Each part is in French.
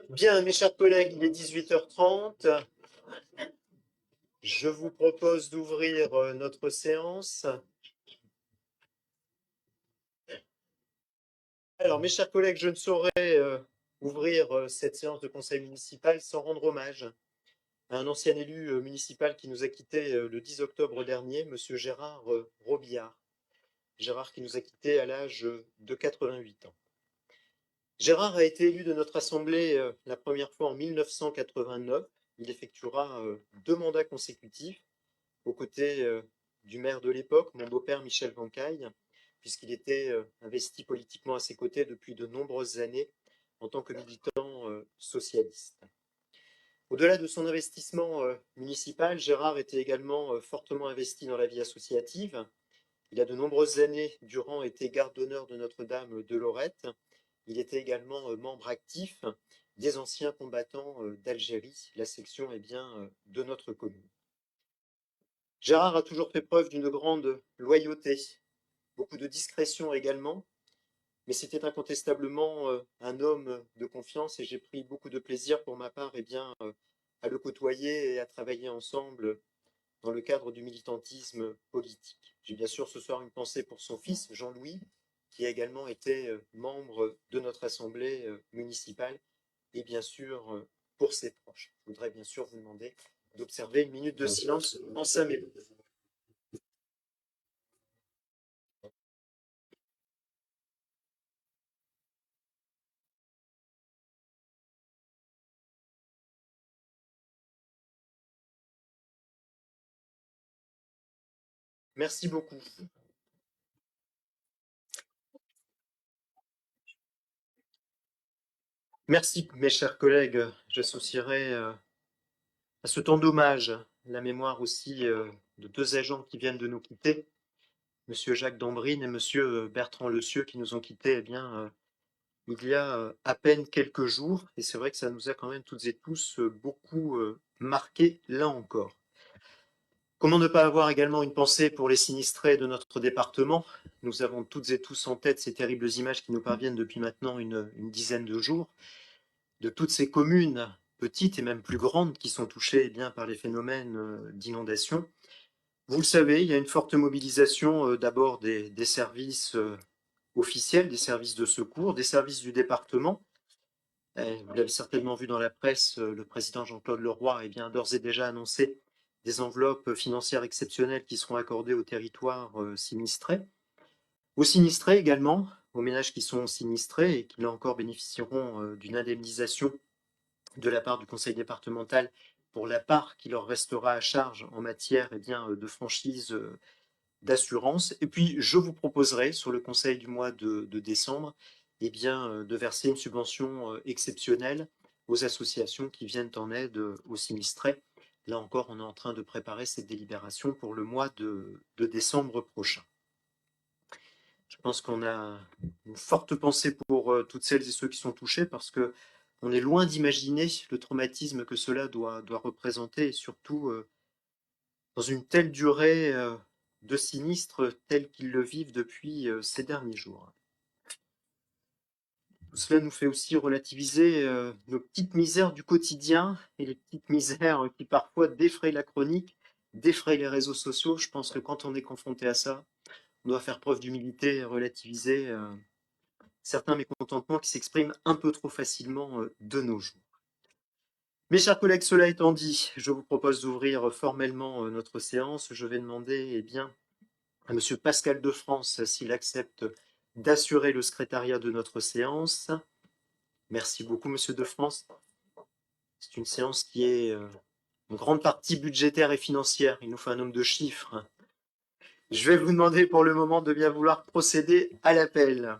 Bien, mes chers collègues, il est 18h30. Je vous propose d'ouvrir notre séance. Alors, mes chers collègues, je ne saurais ouvrir cette séance de conseil municipal sans rendre hommage à un ancien élu municipal qui nous a quittés le 10 octobre dernier, monsieur Gérard Robillard. Gérard qui nous a quittés à l'âge de 88 ans. Gérard a été élu de notre assemblée la première fois en 1989. Il effectuera 2 mandats consécutifs aux côtés du maire de l'époque, mon beau-père Michel Vancaille, puisqu'il était investi politiquement à ses côtés depuis de nombreuses années en tant que militant socialiste. Au-delà de son investissement municipal, Gérard était également fortement investi dans la vie associative. Il a de nombreuses années durant été garde d'honneur de Notre-Dame de Lorette. Il était également membre actif des anciens combattants d'Algérie, la section de notre commune. Gérard a toujours fait preuve d'une grande loyauté, beaucoup de discrétion également, mais c'était incontestablement un homme de confiance et j'ai pris beaucoup de plaisir pour ma part à le côtoyer et à travailler ensemble dans le cadre du militantisme politique. J'ai bien sûr ce soir une pensée pour son fils, Jean-Louis, qui a également été membre de notre assemblée municipale et bien sûr pour ses proches. Je voudrais bien sûr vous demander d'observer une minute de silence en sa mémoire. Merci beaucoup. Merci, mes chers collègues. J'associerai à ce temps d'hommage la mémoire aussi de 2 agents qui viennent de nous quitter, Monsieur Jacques Dambrine et Monsieur Bertrand Lecieux, qui nous ont quittés il y a à peine quelques jours. Et c'est vrai que ça nous a quand même toutes et tous beaucoup marqués là encore. Comment ne pas avoir également une pensée pour les sinistrés de notre département? Nous avons toutes et tous en tête ces terribles images qui nous parviennent depuis maintenant une dizaine de jours, de toutes ces communes petites et même plus grandes qui sont touchées par les phénomènes d'inondation. Vous le savez, il y a une forte mobilisation d'abord des services officiels, des services de secours, des services du département. Vous l'avez certainement vu dans la presse, le président Jean-Claude Leroy a d'ores et déjà annoncé des enveloppes financières exceptionnelles qui seront accordées aux territoires sinistrés. Aux sinistrés également, aux ménages qui sont sinistrés et qui là encore bénéficieront d'une indemnisation de la part du conseil départemental pour la part qui leur restera à charge en matière de franchise d'assurance. Et puis, je vous proposerai, sur le conseil du mois de décembre, de verser une subvention exceptionnelle aux associations qui viennent en aide aux sinistrés. Là encore, on est en train de préparer cette délibération pour le mois de décembre prochain. Je pense qu'on a une forte pensée pour toutes celles et ceux qui sont touchés parce que on est loin d'imaginer le traumatisme que cela doit représenter et surtout dans une telle durée de sinistre tel qu'ils le vivent depuis ces derniers jours. Tout cela nous fait aussi relativiser nos petites misères du quotidien et les petites misères qui parfois défrayent la chronique, défrayent les réseaux sociaux. Je pense que quand on est confronté à ça, on doit faire preuve d'humilité et relativiser certains mécontentements qui s'expriment un peu trop facilement de nos jours. Mes chers collègues, cela étant dit, je vous propose d'ouvrir formellement notre séance. Je vais demander à Monsieur Pascal de France s'il accepte d'assurer le secrétariat de notre séance. Merci beaucoup, Monsieur de France. C'est une séance qui est en grande partie budgétaire et financière. Il nous faut un homme de chiffres. Je vais vous demander pour le moment de bien vouloir procéder à l'appel.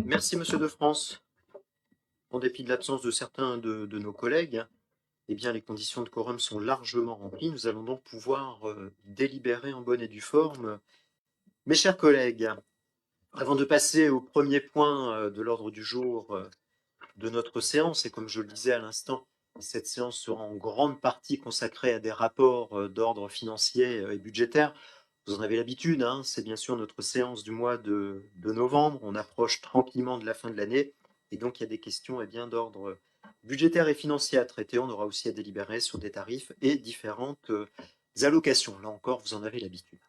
Merci, Monsieur de France. En dépit de l'absence de certains de nos collègues, eh bien, les conditions de quorum sont largement remplies. Nous allons donc pouvoir délibérer en bonne et due forme. Mes chers collègues, avant de passer au premier point de l'ordre du jour de notre séance, et comme je le disais à l'instant, cette séance sera en grande partie consacrée à des rapports d'ordre financier et budgétaire. Vous en avez l'habitude, hein, c'est bien sûr notre séance du mois de novembre. On approche tranquillement de la fin de l'année, et donc il y a des questions d'ordre budgétaire et financier à traiter. On aura aussi à délibérer sur des tarifs et différentes allocations. Là encore, vous en avez l'habitude.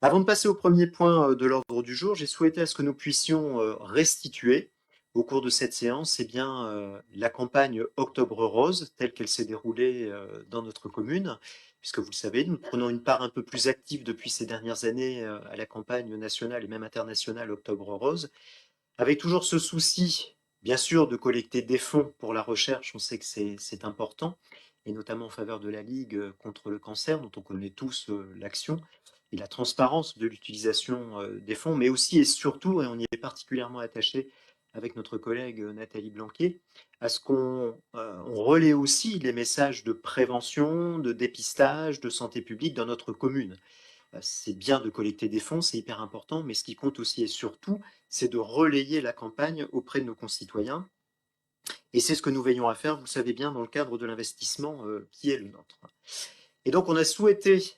Avant de passer au premier point de l'ordre du jour, j'ai souhaité à ce que nous puissions restituer au cours de cette séance la campagne Octobre Rose telle qu'elle s'est déroulée dans notre commune, puisque vous le savez, nous prenons une part un peu plus active depuis ces dernières années à la campagne nationale et même internationale Octobre Rose, avec toujours ce souci, bien sûr, de collecter des fonds pour la recherche. On sait que c'est important, et notamment en faveur de la Ligue contre le cancer, dont on connaît tous l'action, et la transparence de l'utilisation des fonds, mais aussi et surtout, et on y est particulièrement attaché avec notre collègue Nathalie Blanquet, à ce qu'on on relaie aussi les messages de prévention, de dépistage, de santé publique dans notre commune. C'est bien de collecter des fonds, c'est hyper important, mais ce qui compte aussi et surtout, c'est de relayer la campagne auprès de nos concitoyens. Et c'est ce que nous veillons à faire, vous le savez bien, dans le cadre de l'investissement qui est le nôtre. Et donc, on a souhaité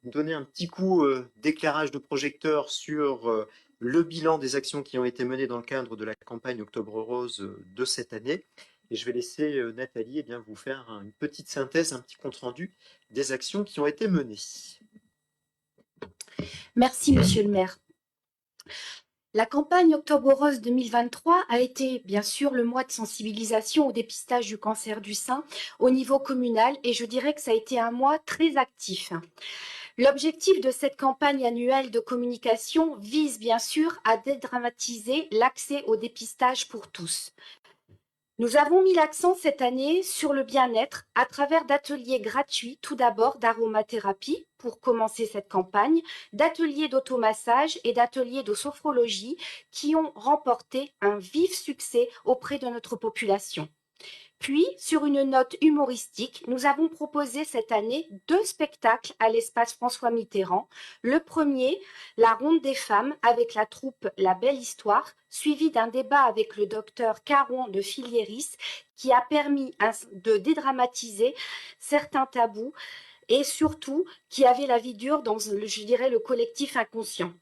donner un petit coup d'éclairage de projecteur sur le bilan des actions qui ont été menées dans le cadre de la campagne Octobre Rose de cette année. Et je vais laisser Nathalie vous faire une petite synthèse, un petit compte-rendu des actions qui ont été menées. Merci, Monsieur le maire. La campagne Octobre Rose 2023 a été bien sûr le mois de sensibilisation au dépistage du cancer du sein au niveau communal et je dirais que ça a été un mois très actif. L'objectif de cette campagne annuelle de communication vise bien sûr à dédramatiser l'accès au dépistage pour tous. Nous avons mis l'accent cette année sur le bien-être à travers d'ateliers gratuits, tout d'abord d'aromathérapie pour commencer cette campagne, d'ateliers d'automassage et d'ateliers de sophrologie qui ont remporté un vif succès auprès de notre population. Puis, sur une note humoristique, nous avons proposé cette année 2 spectacles à l'espace François Mitterrand. Le premier, la Ronde des femmes avec la troupe La Belle Histoire, suivi d'un débat avec le docteur Caron de Filieris qui a permis de dédramatiser certains tabous et surtout qui avait la vie dure dans, je dirais, le collectif inconscient.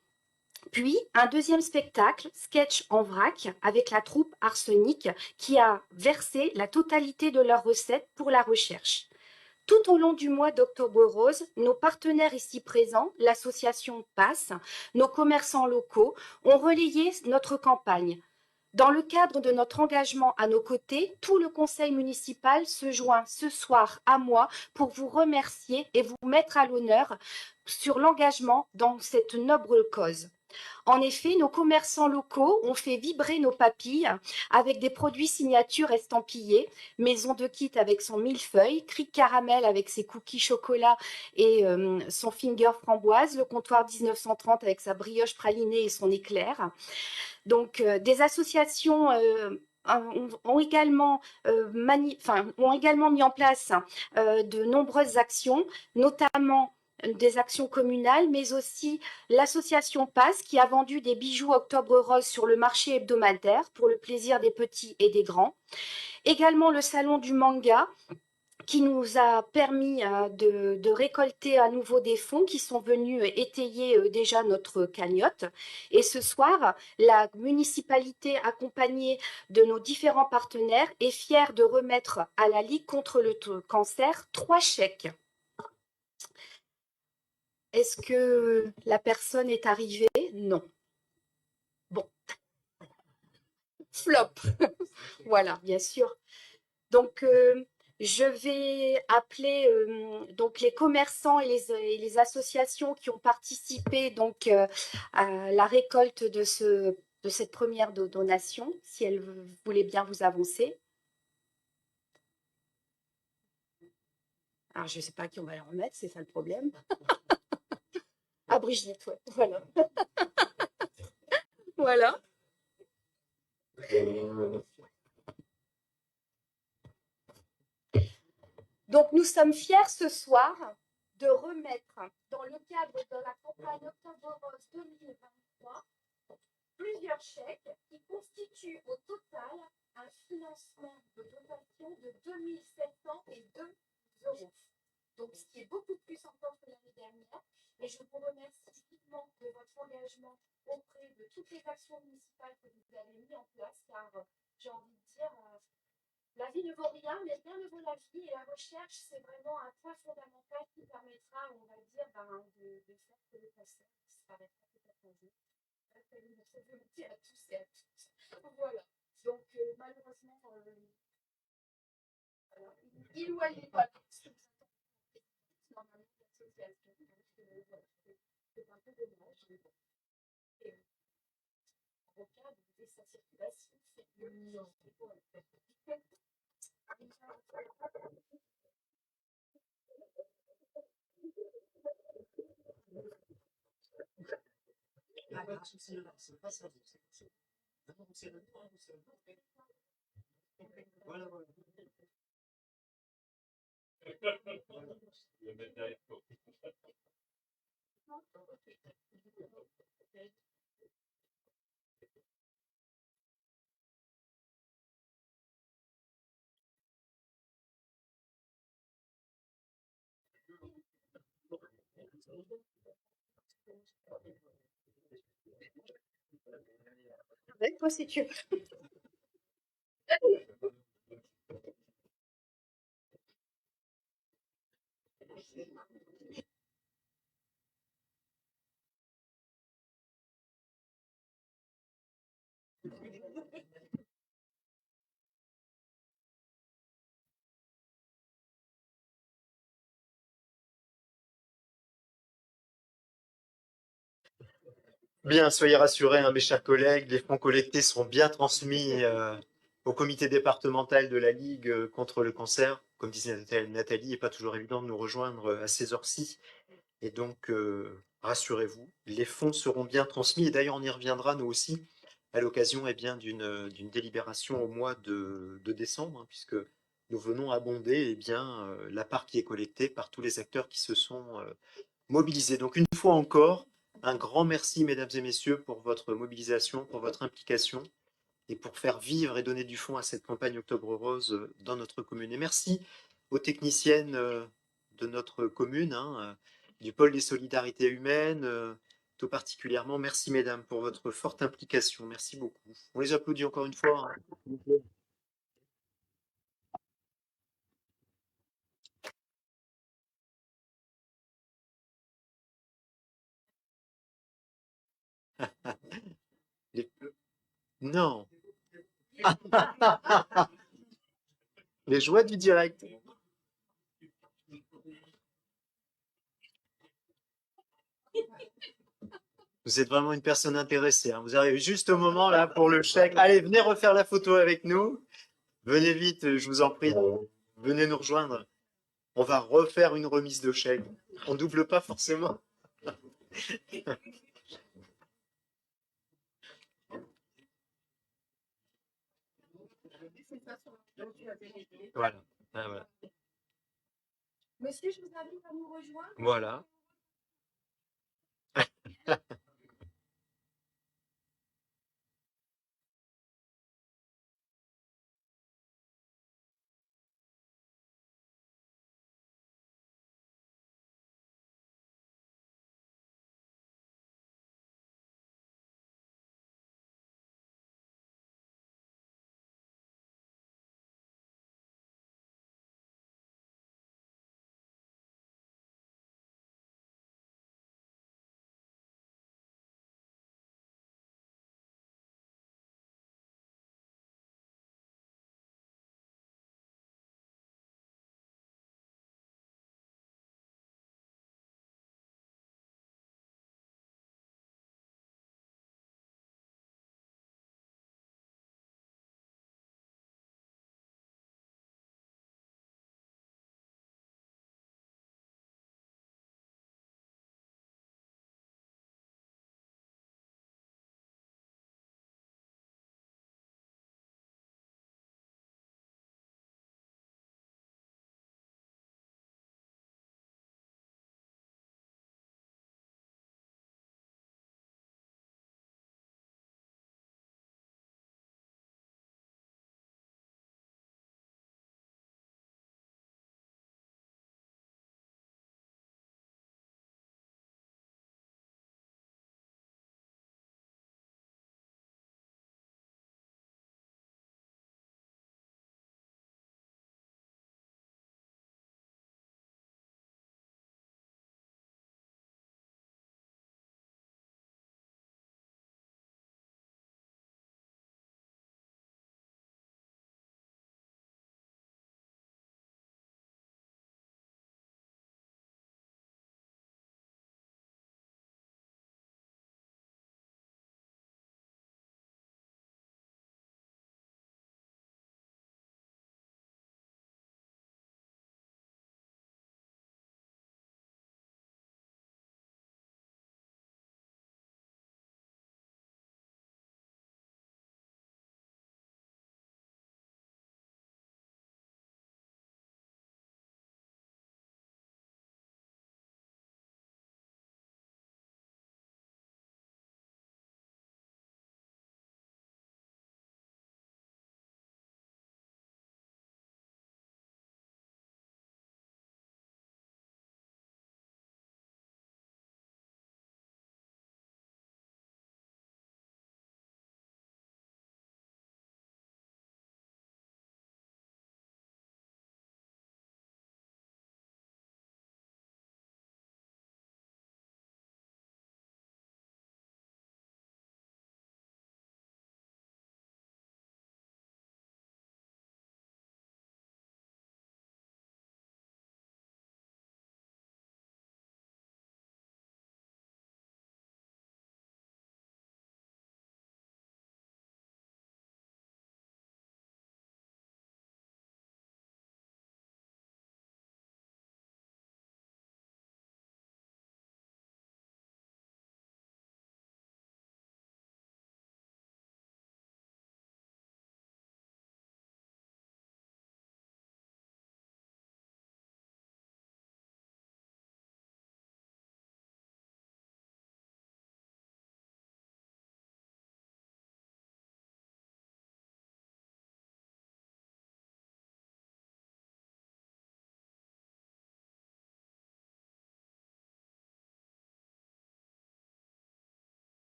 Puis, un deuxième spectacle, Sketch en vrac, avec la troupe Arsenic, qui a versé la totalité de leurs recettes pour la recherche. Tout au long du mois d'Octobre Rose, nos partenaires ici présents, l'association PASS, nos commerçants locaux, ont relayé notre campagne. Dans le cadre de notre engagement à nos côtés, tout le conseil municipal se joint ce soir à moi pour vous remercier et vous mettre à l'honneur sur l'engagement dans cette noble cause. En effet, nos commerçants locaux ont fait vibrer nos papilles avec des produits signatures estampillés, Maison de Kit avec son millefeuille, Cric Caramel avec ses cookies chocolat et son finger framboise, le comptoir 1930 avec sa brioche pralinée et son éclair. Donc, des associations ont également mis en place de nombreuses actions, notamment des actions communales, mais aussi l'association PASS qui a vendu des bijoux Octobre Rose sur le marché hebdomadaire pour le plaisir des petits et des grands. Également le salon du manga qui nous a permis de récolter à nouveau des fonds qui sont venus étayer déjà notre cagnotte. Et ce soir, la municipalité, accompagnée de nos différents partenaires, est fière de remettre à la Ligue contre le cancer 3 chèques. Est-ce que la personne est arrivée? Non. Bon. Flop. Voilà, bien sûr. Donc, je vais appeler donc les commerçants et les associations qui ont participé donc à la récolte de cette première donation, si elles voulaient bien vous avancer. Alors, je ne sais pas qui on va la remettre, c'est ça le problème. Ah, Brigitte, ouais, voilà. Voilà. Donc, nous sommes fiers ce soir de remettre, dans le cadre de la campagne Octobre Rose 2023, plusieurs chèques qui constituent au total un financement de dotation de 2 702 euros. Donc, ce qui est beaucoup plus encore que l'année dernière. Et je vous remercie vivement de votre engagement auprès de toutes les actions municipales que vous avez mises en place, car j'ai envie de dire, la vie ne vaut rien, mais rien ne vaut la vie. Et la recherche, c'est vraiment un point fondamental qui permettra, on va dire, de faire que le cancer disparaîtra peut-être un jour. Notre volonté à tous et à toutes. Voilà. Donc, malheureusement, il ou elle n'est pas là. Normalement, l'association. C'est un peu dommage. Et au cas de sa circulation, c'est que non. Voilà, voilà. Avec toi, si tu veux. Bien, soyez rassurés, hein, mes chers collègues, les fonds collectés seront bien transmis au comité départemental de la Ligue contre le cancer. Comme disait Nathalie, il n'est pas toujours évident de nous rejoindre à ces heures-ci. Et donc, rassurez-vous, les fonds seront bien transmis. Et d'ailleurs, on y reviendra, nous aussi, à l'occasion d'une délibération au mois de décembre, hein, puisque nous venons abonder la part qui est collectée par tous les acteurs qui se sont mobilisés. Donc, une fois encore, un grand merci, mesdames et messieurs, pour votre mobilisation, pour votre implication et pour faire vivre et donner du fond à cette campagne Octobre Rose dans notre commune. Et merci aux techniciennes de notre commune, hein, du pôle des solidarités humaines, tout particulièrement. Merci, mesdames, pour votre forte implication. Merci beaucoup. On les applaudit encore une fois. Hein. Les... Non. Les joies du direct. Vous êtes vraiment une personne intéressée. Hein. Vous arrivez juste au moment là pour le chèque. Allez, venez refaire la photo avec nous. Venez vite, je vous en prie. Venez nous rejoindre. On va refaire une remise de chèque. On double pas forcément. Voilà. Ah, voilà. Monsieur, je vous invite à nous rejoindre. Voilà.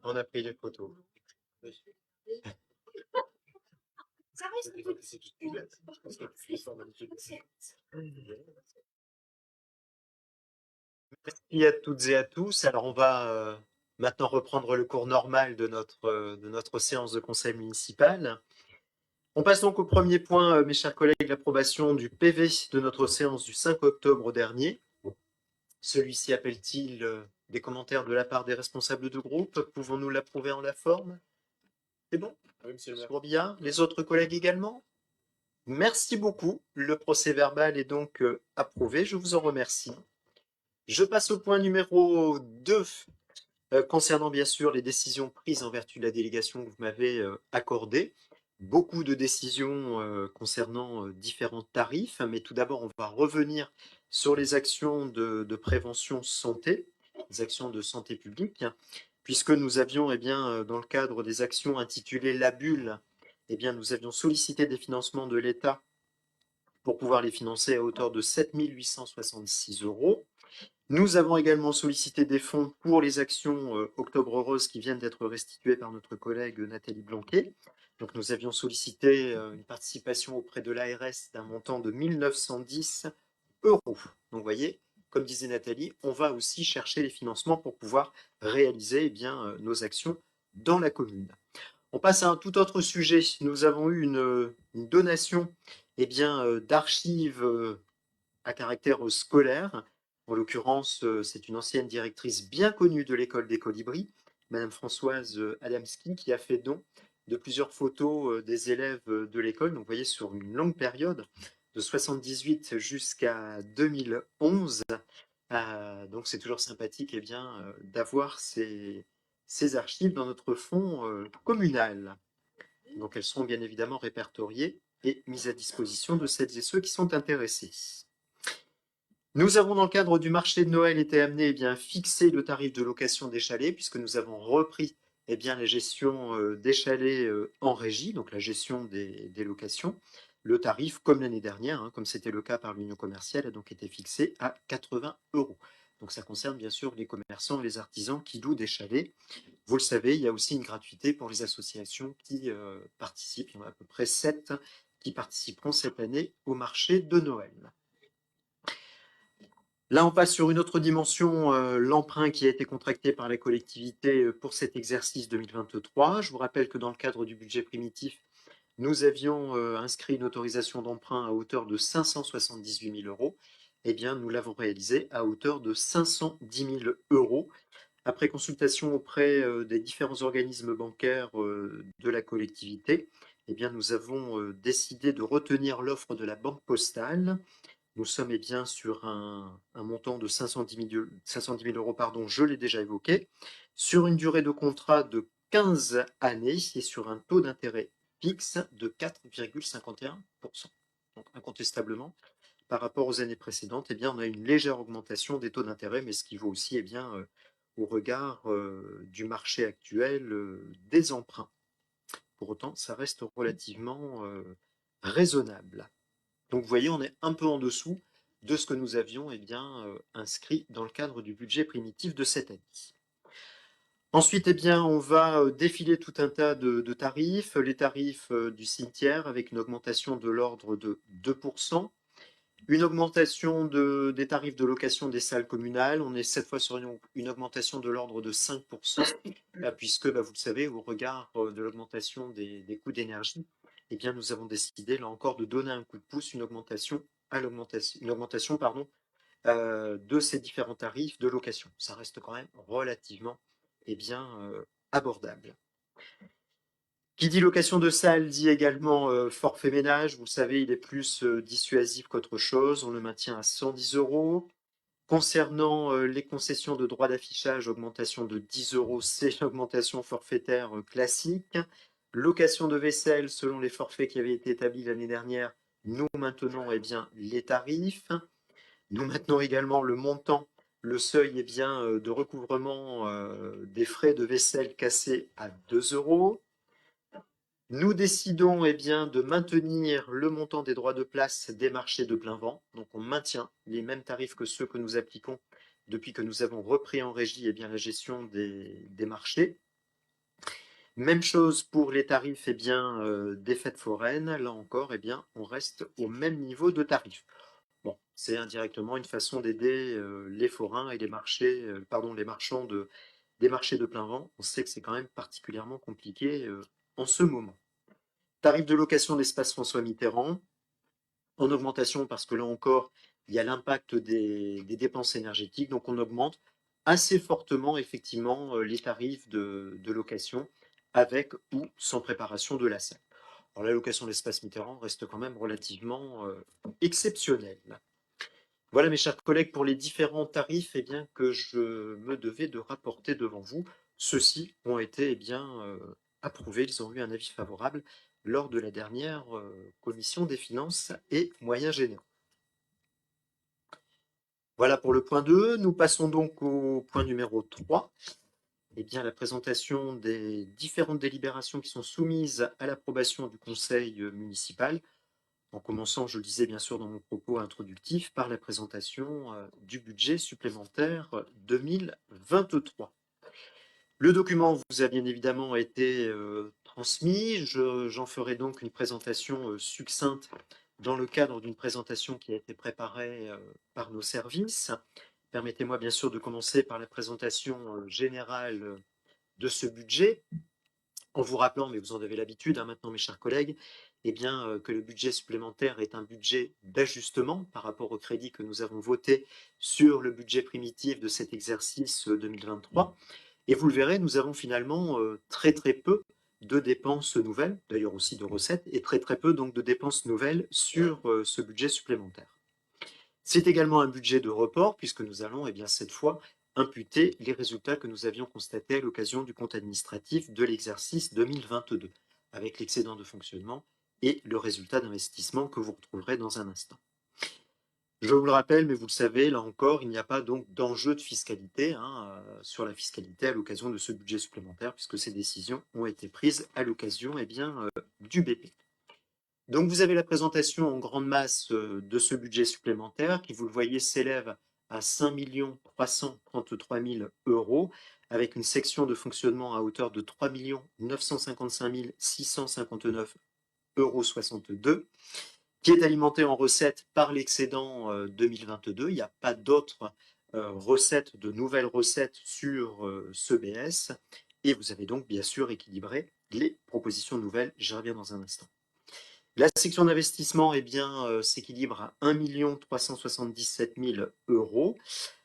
On a pris les photos. Merci à toutes et à tous. Alors, on va maintenant reprendre le cours normal de notre séance de conseil municipal. On passe donc au premier point, mes chers collègues, l'approbation du PV de notre séance du 5 octobre dernier. Celui-ci appelle-t-il des commentaires de la part des responsables de groupe? Pouvons-nous l'approuver en la forme? C'est bon? Oui, monsieur le maire. Billard. Les autres collègues également? Merci beaucoup. Le procès-verbal est donc approuvé. Je vous en remercie. Je passe au point numéro 2, concernant bien sûr les décisions prises en vertu de la délégation que vous m'avez accordée. Beaucoup de décisions concernant différents tarifs, mais tout d'abord, on va revenir sur les actions de prévention santé, les actions de santé publique, puisque nous avions, dans le cadre des actions intitulées La Bulle, nous avions sollicité des financements de l'État pour pouvoir les financer à hauteur de 7 866 euros. Nous avons également sollicité des fonds pour les actions Octobre Rose qui viennent d'être restituées par notre collègue Nathalie Blanquet. Donc nous avions sollicité une participation auprès de l'ARS d'un montant de 1 910 euros. Donc vous voyez, comme disait Nathalie, on va aussi chercher les financements pour pouvoir réaliser nos actions dans la commune. On passe à un tout autre sujet. Nous avons eu une donation d'archives à caractère scolaire. En l'occurrence, c'est une ancienne directrice bien connue de l'école des Colibris, Madame Françoise Adamski, qui a fait don de plusieurs photos des élèves de l'école. Donc, vous voyez, sur une longue période, de 78 jusqu'à 2011. Donc, c'est toujours sympathique d'avoir ces archives dans notre fonds communal. Donc, elles seront bien évidemment répertoriées et mises à disposition de celles et ceux qui sont intéressés. Nous avons, dans le cadre du marché de Noël, été amenés à fixer le tarif de location des chalets, puisque nous avons repris la gestion des chalets en régie, donc la gestion des locations. Le tarif, comme l'année dernière, comme c'était le cas par l'Union commerciale, a donc été fixé à 80 euros. Donc ça concerne bien sûr les commerçants et les artisans qui louent des chalets. Vous le savez, il y a aussi une gratuité pour les associations qui participent. Il y en a à peu près 7 qui participeront cette année au marché de Noël. Là, on passe sur une autre dimension, l'emprunt qui a été contracté par la collectivité pour cet exercice 2023. Je vous rappelle que dans le cadre du budget primitif, nous avions inscrit une autorisation d'emprunt à hauteur de 578 000 euros. Eh bien, nous l'avons réalisé à hauteur de 510 000 euros. Après consultation auprès des différents organismes bancaires de la collectivité, nous avons décidé de retenir l'offre de la Banque Postale. Nous sommes sur un montant de 510 000 euros, je l'ai déjà évoqué, sur une durée de contrat de 15 années et sur un taux d'intérêt fixe de 4,51%. Donc incontestablement, par rapport aux années précédentes, on a une légère augmentation des taux d'intérêt, mais ce qui vaut aussi au regard du marché actuel des emprunts. Pour autant, ça reste relativement raisonnable. Donc vous voyez, on est un peu en dessous de ce que nous avions inscrit dans le cadre du budget primitif de cette année. Ensuite, on va défiler tout un tas de tarifs. Les tarifs du cimetière avec une augmentation de l'ordre de 2%. Une augmentation des tarifs de location des salles communales. On est cette fois sur une augmentation de l'ordre de 5%, puisque, vous le savez, au regard de l'augmentation des coûts d'énergie, nous avons décidé, là encore, de donner un coup de pouce, une augmentation de ces différents tarifs de location. Ça reste quand même relativement abordable. Qui dit location de salle dit également forfait ménage. Vous le savez, il est plus dissuasif qu'autre chose. On le maintient à 110 euros. Concernant les concessions de droits d'affichage, augmentation de 10 euros, c'est l'augmentation forfaitaire classique. Location de vaisselle, selon les forfaits qui avaient été établis l'année dernière, nous maintenons les tarifs. Nous maintenons également le montant, le seuil de recouvrement des frais de vaisselle cassés à 2 euros. Nous décidons de maintenir le montant des droits de place des marchés de plein vent. Donc on maintient les mêmes tarifs que ceux que nous appliquons depuis que nous avons repris en régie eh bien, la gestion des marchés. Même chose pour les tarifs des fêtes foraines. Là encore, on reste au même niveau de tarifs. Bon, c'est indirectement une façon d'aider les forains et les marchés, les marchands des marchés de plein vent. On sait que c'est quand même particulièrement compliqué en ce moment. Tarif de location d'espace François Mitterrand, en augmentation parce que là encore, il y a l'impact des dépenses énergétiques. Donc on augmente assez fortement effectivement les tarifs de location avec ou sans préparation de la salle. Alors la location d'espace Mitterrand reste quand même relativement exceptionnelle. Voilà mes chers collègues pour les différents tarifs que je me devais de rapporter devant vous. Ceux-ci ont été approuvés, ils ont eu un avis favorable lors de la dernière commission des finances et moyens généraux. Voilà pour le point 2. Nous passons donc au point numéro 3. La présentation des différentes délibérations qui sont soumises à l'approbation du conseil municipal, en commençant, je le disais bien sûr dans mon propos introductif, par la présentation du budget supplémentaire 2023. Le document vous a bien évidemment été transmis. J'en ferai donc une présentation succincte dans le cadre d'une présentation qui a été préparée par nos services. Permettez-moi bien sûr de commencer par la présentation générale de ce budget, en vous rappelant, mais vous en avez l'habitude maintenant mes chers collègues, que le budget supplémentaire est un budget d'ajustement par rapport au crédit que nous avons voté sur le budget primitif de cet exercice 2023. Et vous le verrez, nous avons finalement très très peu de dépenses nouvelles, d'ailleurs aussi de recettes, et très très peu donc de dépenses nouvelles sur ce budget supplémentaire. C'est également un budget de report, puisque nous allons cette fois imputer les résultats que nous avions constatés à l'occasion du compte administratif de l'exercice 2022, avec l'excédent de fonctionnement et le résultat d'investissement que vous retrouverez dans un instant. Je vous le rappelle, mais vous le savez, là encore, il n'y a pas donc d'enjeu de fiscalité sur la fiscalité à l'occasion de ce budget supplémentaire, puisque ces décisions ont été prises à l'occasion du BP. Donc vous avez la présentation en grande masse de ce budget supplémentaire qui, vous le voyez, s'élève à 5 333 000 euros, avec une section de fonctionnement à hauteur de 3 955 659,62 euros, qui est alimenté en recettes par l'excédent 2022. Il n'y a pas d'autres recettes, de nouvelles recettes sur ce BS. Et vous avez donc bien sûr équilibré les propositions nouvelles. J'y reviens dans un instant. La section d'investissement s'équilibre à 1 377 000 euros.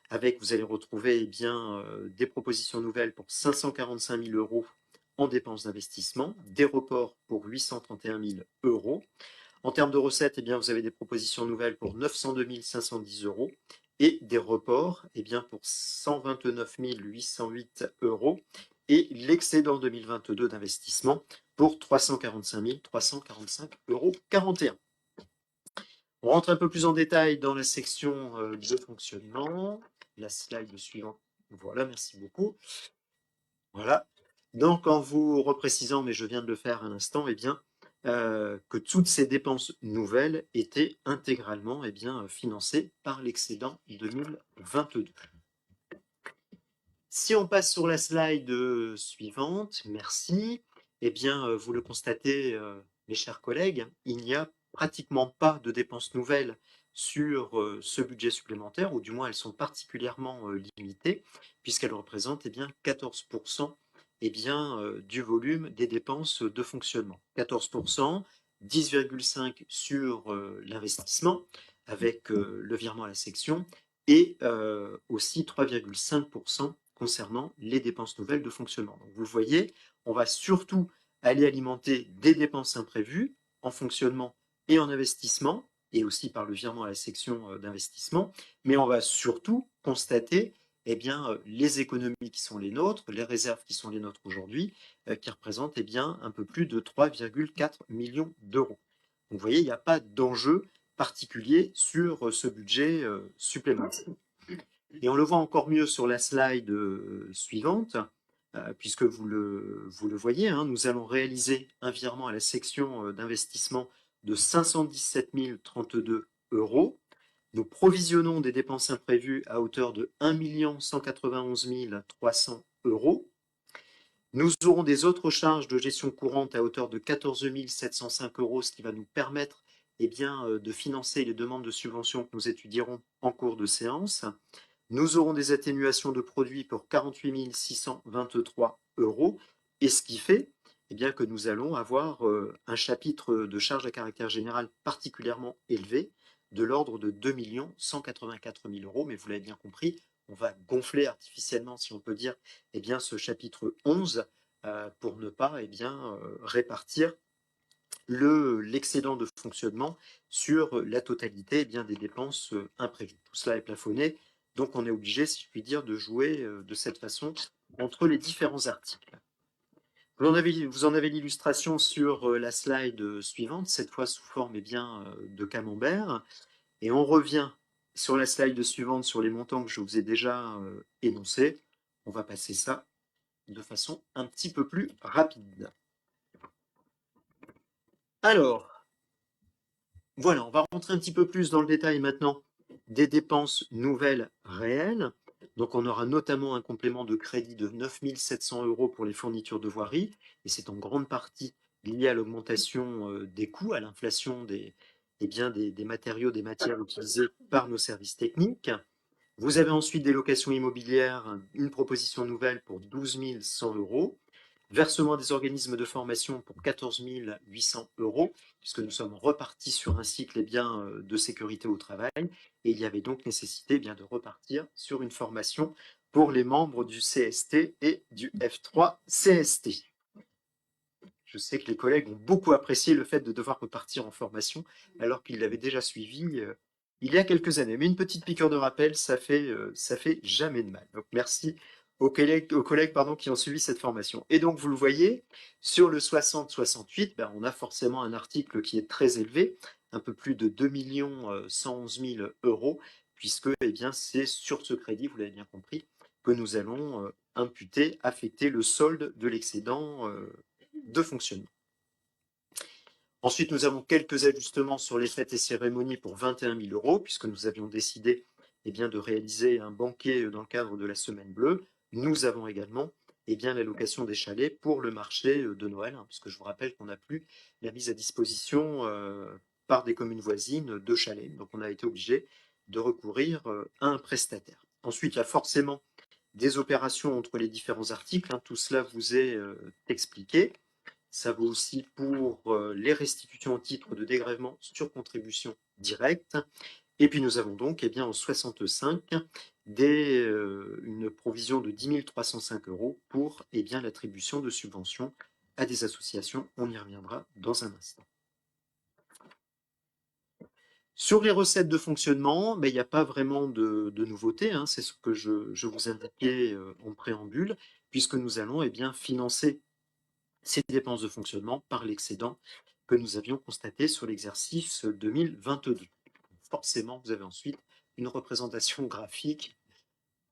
Avec, vous allez retrouver des propositions nouvelles pour 545 000 euros en dépenses d'investissement, des reports pour 831 000 euros. En termes de recettes, vous avez des propositions nouvelles pour 902 510 euros et des reports pour 129 808 euros et l'excédent 2022 d'investissement pour 345 345,41 euros. On rentre un peu plus en détail dans la section de fonctionnement. La slide suivante. Voilà, merci beaucoup. Voilà. Donc, en vous reprécisant, mais je viens de le faire à l'instant, que toutes ces dépenses nouvelles étaient intégralement financées par l'excédent 2022. Si on passe sur la slide suivante, merci, vous le constatez, mes chers collègues, il n'y a pratiquement pas de dépenses nouvelles sur ce budget supplémentaire, ou du moins elles sont particulièrement limitées, puisqu'elles représentent 14% du volume des dépenses de fonctionnement. 14%, 10,5% sur l'investissement, avec le virement à la section, et aussi 3,5% concernant les dépenses nouvelles de fonctionnement. Donc vous le voyez, on va surtout aller alimenter des dépenses imprévues en fonctionnement et en investissement, et aussi par le virement à la section d'investissement, mais on va surtout constater les économies qui sont les nôtres, les réserves qui sont les nôtres aujourd'hui, qui représentent un peu plus de 3,4 millions d'euros. Donc vous voyez, il n'y a pas d'enjeu particulier sur ce budget supplémentaire. Et on le voit encore mieux sur la slide suivante, puisque vous le voyez, nous allons réaliser un virement à la section d'investissement de 517 032 euros, Nous provisionnons des dépenses imprévues à hauteur de 1 191 300 euros. Nous aurons des autres charges de gestion courante à hauteur de 14 705 euros, ce qui va nous permettre de financer les demandes de subventions que nous étudierons en cours de séance. Nous aurons des atténuations de produits pour 48 623 euros, et ce qui fait que nous allons avoir un chapitre de charges à caractère général particulièrement élevé, de l'ordre de 2 184 000 euros, mais vous l'avez bien compris, on va gonfler artificiellement, si on peut dire, ce chapitre 11 pour ne pas répartir l'excédent de fonctionnement sur la totalité des dépenses imprévues. Tout cela est plafonné, donc on est obligé, si je puis dire, de jouer de cette façon entre les différents articles. Vous en avez l'illustration sur la slide suivante, cette fois sous forme de camembert. Et on revient sur la slide suivante sur les montants que je vous ai déjà énoncés. On va passer ça de façon un petit peu plus rapide. Alors, voilà, on va rentrer un petit peu plus dans le détail maintenant des dépenses nouvelles réelles. Donc, on aura notamment un complément de crédit de 9 700 euros pour les fournitures de voirie, et c'est en grande partie lié à l'augmentation des coûts, à l'inflation des matériaux, des matières utilisées par nos services techniques. Vous avez ensuite des locations immobilières, une proposition nouvelle pour 12 100 euros. Versement des organismes de formation pour 14 800 euros, puisque nous sommes repartis sur un cycle de sécurité au travail, et il y avait donc nécessité de repartir sur une formation pour les membres du CST et du F3 CST. Je sais que les collègues ont beaucoup apprécié le fait de devoir repartir en formation, alors qu'ils l'avaient déjà suivi il y a quelques années. Mais une petite piqûre de rappel, ça fait jamais de mal. Donc merci aux collègues qui ont suivi cette formation. Et donc, vous le voyez, sur le 60-68, on a forcément un article qui est très élevé, un peu plus de 2 111 000 euros, puisque c'est sur ce crédit, vous l'avez bien compris, que nous allons affecter le solde de l'excédent de fonctionnement. Ensuite, nous avons quelques ajustements sur les fêtes et cérémonies pour 21 000 euros, puisque nous avions décidé de réaliser un banquet dans le cadre de la Semaine Bleue. Nous avons également la location des chalets pour le marché de Noël, puisque je vous rappelle qu'on n'a plus la mise à disposition par des communes voisines de chalets. Donc, on a été obligé de recourir à un prestataire. Ensuite, il y a forcément des opérations entre les différents articles. Tout cela vous est expliqué. Ça vaut aussi pour les restitutions au titre de dégrèvement sur contribution directe. Et puis nous avons donc en 65 une provision de 10 305 euros pour l'attribution de subventions à des associations. On y reviendra dans un instant. Sur les recettes de fonctionnement, il n'y a pas vraiment de nouveauté, c'est ce que je vous indiquais en préambule, puisque nous allons financer ces dépenses de fonctionnement par l'excédent que nous avions constaté sur l'exercice 2022. Forcément, vous avez ensuite une représentation graphique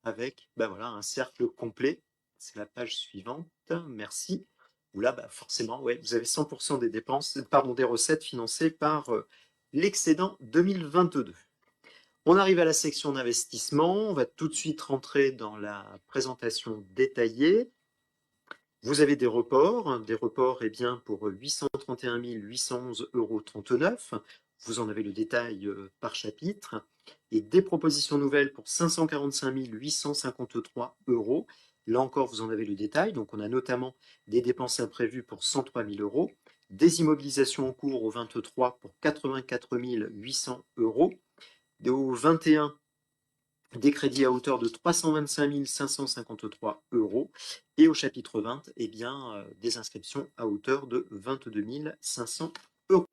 avec un cercle complet. C'est la page suivante, merci. Où là, forcément, vous avez 100% des recettes financées par l'excédent 2022. On arrive à la section d'investissement. On va tout de suite rentrer dans la présentation détaillée. Vous avez des reports pour 831 811,39 euros. Vous en avez le détail par chapitre. Et des propositions nouvelles pour 545 853 euros. Là encore, vous en avez le détail. Donc, on a notamment des dépenses imprévues pour 103 000 euros, des immobilisations en cours au 23 pour 84 800 euros, au 21 des crédits à hauteur de 325 553 euros, et au chapitre 20, des inscriptions à hauteur de 22 500 euros.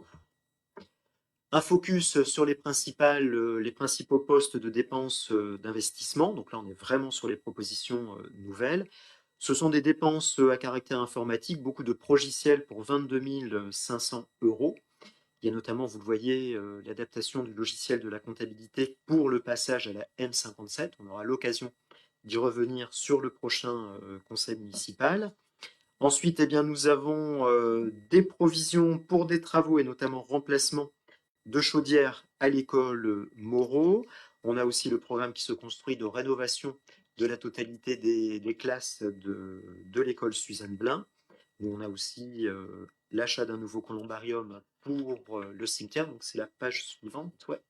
Un focus sur les principaux postes de dépenses d'investissement. Donc là, on est vraiment sur les propositions nouvelles. Ce sont des dépenses à caractère informatique, beaucoup de progiciels pour 22 500 euros. Il y a notamment, vous le voyez, l'adaptation du logiciel de la comptabilité pour le passage à la M57. On aura l'occasion d'y revenir sur le prochain conseil municipal. Ensuite, nous avons des provisions pour des travaux et notamment remplacement de chaudières à l'école Moreau. On a aussi le programme qui se construit de rénovation de la totalité des classes de l'école Suzanne Blin. Et on a aussi l'achat d'un nouveau columbarium pour le cimetière. Donc c'est la page suivante, ouais,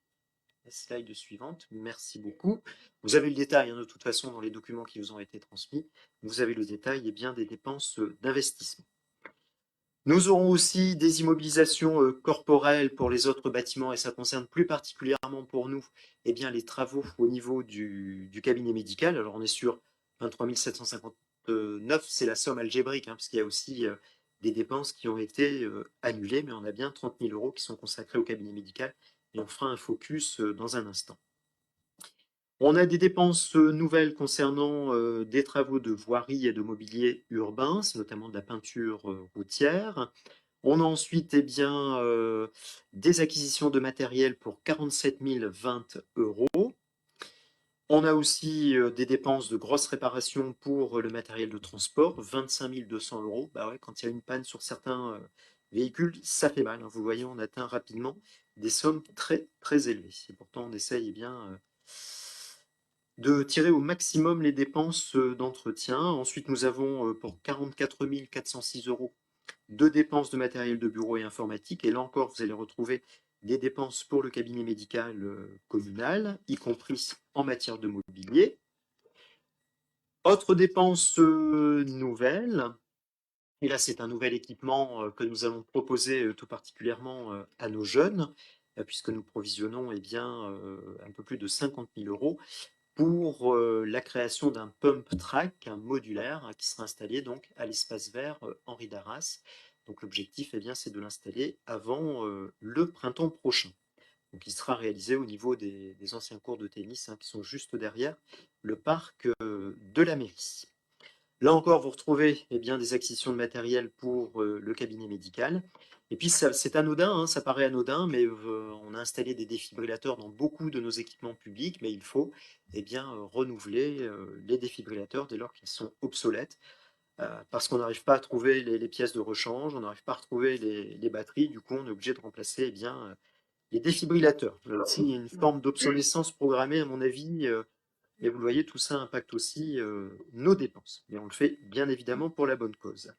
la slide suivante. Merci beaucoup. Vous avez le détail, hein, de toute façon, dans les documents qui vous ont été transmis. Vous avez le détail bien des dépenses d'investissement. Nous aurons aussi des immobilisations corporelles pour les autres bâtiments et ça concerne plus particulièrement pour nous bien, les travaux au niveau du cabinet médical. Alors on est sur 23 759, c'est la somme algébrique, hein, parce qu'il y a aussi des dépenses qui ont été annulées, mais on a bien 30 000 euros qui sont consacrés au cabinet médical et on fera un focus dans un instant. On a des dépenses nouvelles concernant des travaux de voirie et de mobilier urbain, c'est notamment de la peinture routière. On a ensuite des acquisitions de matériel pour 47 020 euros. On a aussi des dépenses de grosses réparations pour le matériel de transport, 25 200 euros. Bah ouais, quand il y a une panne sur certains véhicules, ça fait mal, hein. Vous voyez, on atteint rapidement des sommes très très élevées. Et pourtant, on essaye de tirer au maximum les dépenses d'entretien. Ensuite, nous avons pour 44 406 euros de dépenses de matériel de bureau et informatique. Et là encore, vous allez retrouver des dépenses pour le cabinet médical communal, y compris en matière de mobilier. Autre dépense nouvelle, et là c'est un nouvel équipement que nous allons proposer tout particulièrement à nos jeunes, puisque nous provisionnons un peu plus de 50 000 euros pour la création d'un pump track, un modulaire, qui sera installé donc à l'espace vert Henri d'Arras. Donc l'objectif, c'est de l'installer avant le printemps prochain. Donc il sera réalisé au niveau des anciens cours de tennis, hein, qui sont juste derrière le parc de la mairie. Là encore, vous retrouvez des acquisitions de matériel pour le cabinet médical. Et puis c'est anodin, hein, ça paraît anodin, mais on a installé des défibrillateurs dans beaucoup de nos équipements publics, mais il faut renouveler les défibrillateurs dès lors qu'ils sont obsolètes, parce qu'on n'arrive pas à trouver les pièces de rechange, on n'arrive pas à retrouver les batteries, du coup on est obligé de remplacer les défibrillateurs. C'est une forme d'obsolescence programmée à mon avis, et vous le voyez, tout ça impacte aussi nos dépenses. Et on le fait bien évidemment pour la bonne cause.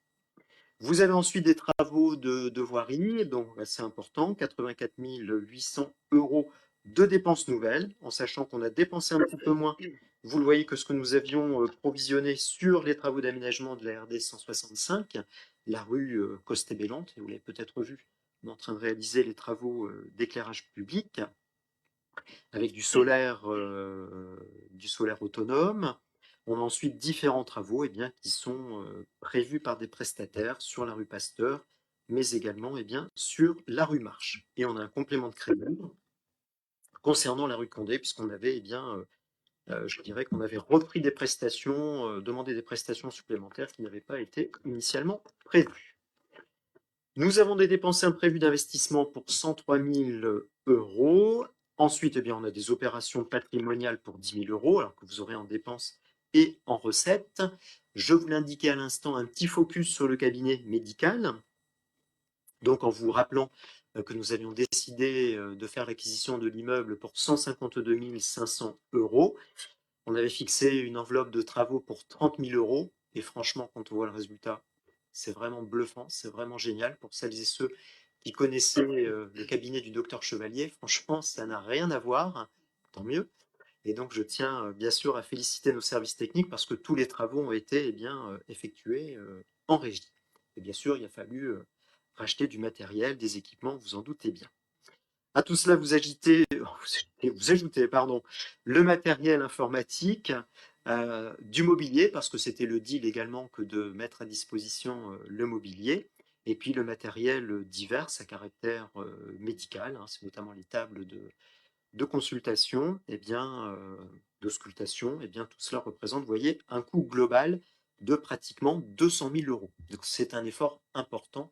Vous avez ensuite des travaux de voirie, donc c'est important, 84 800 euros de dépenses nouvelles, en sachant qu'on a dépensé un petit peu moins, vous le voyez, que ce que nous avions provisionné sur les travaux d'aménagement de la RD 165, la rue Costé-Bellante, et vous l'avez peut-être vu, on est en train de réaliser les travaux d'éclairage public avec du solaire autonome. On a ensuite différents travaux qui sont prévus par des prestataires sur la rue Pasteur, mais également sur la rue Marche. Et on a un complément de crédit concernant la rue Condé, puisqu'on avait, je dirais qu'on avait repris des prestations, demandé des prestations supplémentaires qui n'avaient pas été initialement prévues. Nous avons des dépenses imprévues d'investissement pour 103 000 euros. Ensuite, on a des opérations patrimoniales pour 10 000 euros, alors que vous aurez en dépenses et en recettes. Je vous l'indiquais à l'instant, un petit focus sur le cabinet médical. Donc, en vous rappelant que nous avions décidé de faire l'acquisition de l'immeuble pour 152 500 euros. On avait fixé une enveloppe de travaux pour 30 000 euros. Et franchement, quand on voit le résultat, c'est vraiment bluffant, c'est vraiment génial. Pour celles et ceux qui connaissaient le cabinet du docteur Chevalier, franchement, ça n'a rien à voir, tant mieux. Et donc, je tiens bien sûr à féliciter nos services techniques parce que tous les travaux ont été effectués en régie. Et bien sûr, il a fallu racheter du matériel, des équipements, vous en doutez bien. À tout cela, vous ajoutez le matériel informatique, du mobilier, parce que c'était le deal également que de mettre à disposition le mobilier, et puis le matériel divers à caractère médical, hein, c'est notamment les tables de consultation, d'auscultation, tout cela représente, vous voyez, un coût global de pratiquement 200 000 euros. Donc c'est un effort important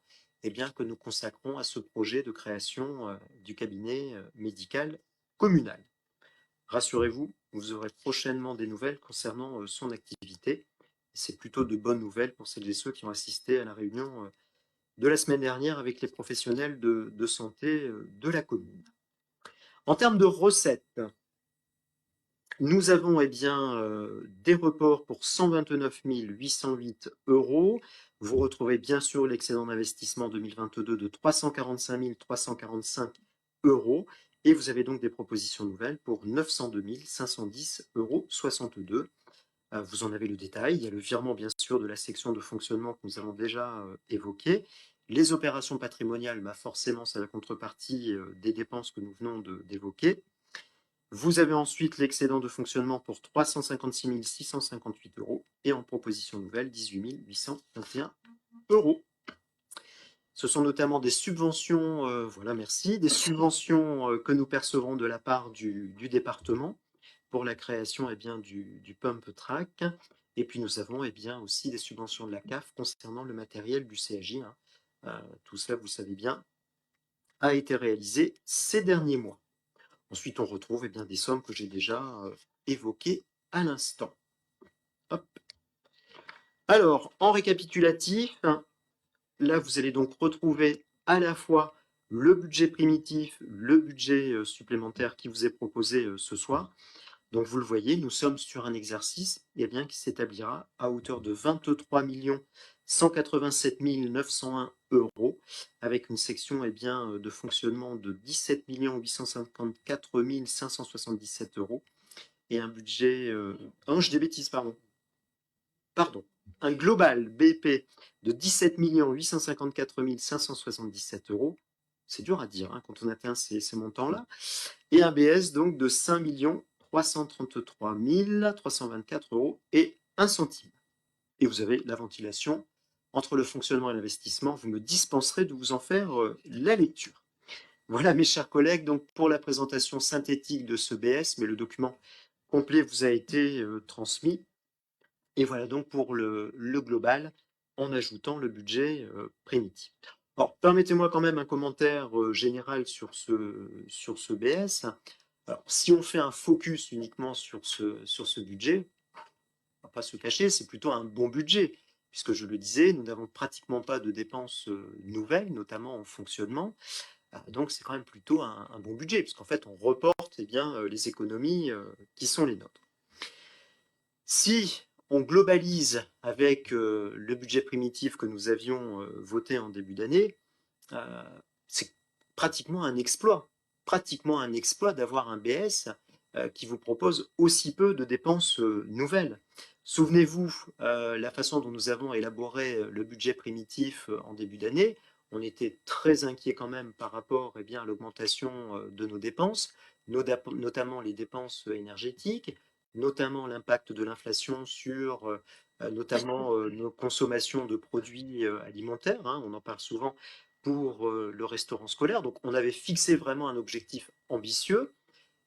que nous consacrons à ce projet de création du cabinet médical communal. Rassurez-vous, vous aurez prochainement des nouvelles concernant son activité. C'est plutôt de bonnes nouvelles pour celles et ceux qui ont assisté à la réunion de la semaine dernière avec les professionnels de santé de la commune. En termes de recettes, nous avons bien des reports pour 129 808 euros. Vous retrouvez bien sûr l'excédent d'investissement 2022 de 345 345 euros. Et vous avez donc des propositions nouvelles pour 902 510,62 euros. Vous en avez le détail. Il y a le virement, bien sûr, de la section de fonctionnement que nous avons déjà évoqué. Les opérations patrimoniales, bah forcément, c'est la contrepartie des dépenses que nous venons d'évoquer. Vous avez ensuite l'excédent de fonctionnement pour 356 658 euros et en proposition nouvelle, 18 821 euros. Ce sont notamment des subventions, voilà, merci, des subventions que nous percevrons de la part du département pour la création bien, du pump track. Et puis nous avons bien, aussi des subventions de la CAF concernant le matériel du CAJ. Tout ça, vous savez bien, a été réalisé ces derniers mois. Ensuite, on retrouve bien, des sommes que j'ai déjà évoquées à l'instant. Alors, en récapitulatif, là, vous allez donc retrouver à la fois le budget primitif, le budget supplémentaire qui vous est proposé ce soir. Donc, vous le voyez, nous sommes sur un exercice bien, qui s'établira à hauteur de 23 187 901 euros, avec une section bien, de fonctionnement de 17 854 577 euros, et un budget... non, je dis bêtises, pardon. Un global BP de 17 854 577 euros. C'est dur à dire quand on atteint ces montants-là. Et un BS donc de 5 333 324 euros et 1 centime. Et vous avez la ventilation entre le fonctionnement et l'investissement. Vous me dispenserez de vous en faire la lecture. Voilà, mes chers collègues, donc pour la présentation synthétique de ce BS, mais le document complet vous a été transmis. Et voilà donc pour le global, en ajoutant le budget primitif. Alors, permettez-moi quand même un commentaire général sur ce BS. Alors, si on fait un focus uniquement sur ce budget, on ne va pas se cacher, c'est plutôt un bon budget, puisque je le disais, nous n'avons pratiquement pas de dépenses nouvelles, notamment en fonctionnement. Donc, c'est quand même plutôt un bon budget, puisqu'en fait, on reporte bien, les économies qui sont les nôtres. Si on globalise avec le budget primitif que nous avions voté en début d'année, c'est pratiquement un exploit d'avoir un BS qui vous propose aussi peu de dépenses nouvelles. Souvenez-vous, la façon dont nous avons élaboré le budget primitif en début d'année, on était très inquiet quand même par rapport bien, à l'augmentation de nos dépenses, notamment les dépenses énergétiques, notamment l'impact de l'inflation sur notamment nos consommations de produits alimentaires. On en parle souvent pour le restaurant scolaire. Donc, on avait fixé vraiment un objectif ambitieux.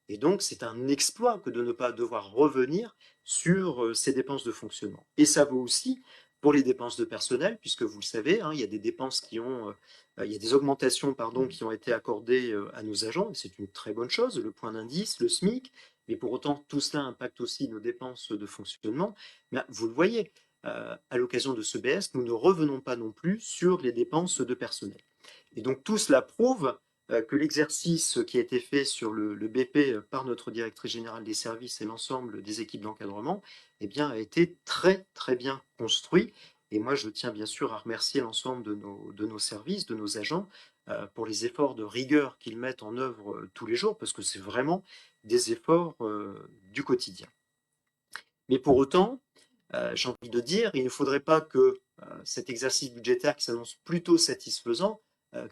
Et donc, c'est un exploit que de ne pas devoir revenir sur ces dépenses de fonctionnement. Et ça vaut aussi pour les dépenses de personnel, puisque vous le savez, il y a des dépenses il y a des augmentations, pardon, qui ont été accordées à nos agents, et c'est une très bonne chose, le point d'indice, le SMIC, mais pour autant, tout cela impacte aussi nos dépenses de fonctionnement. Mais vous le voyez, à l'occasion de ce BS, nous ne revenons pas non plus sur les dépenses de personnel. Et donc, tout cela prouve que l'exercice qui a été fait sur le BP par notre directrice générale des services et l'ensemble des équipes d'encadrement a été très très bien construit. Et moi, je tiens bien sûr à remercier l'ensemble de nos services, de nos agents, pour les efforts de rigueur qu'ils mettent en œuvre tous les jours, parce que c'est vraiment des efforts du quotidien. Mais pour autant, j'ai envie de dire, il ne faudrait pas que cet exercice budgétaire qui s'annonce plutôt satisfaisant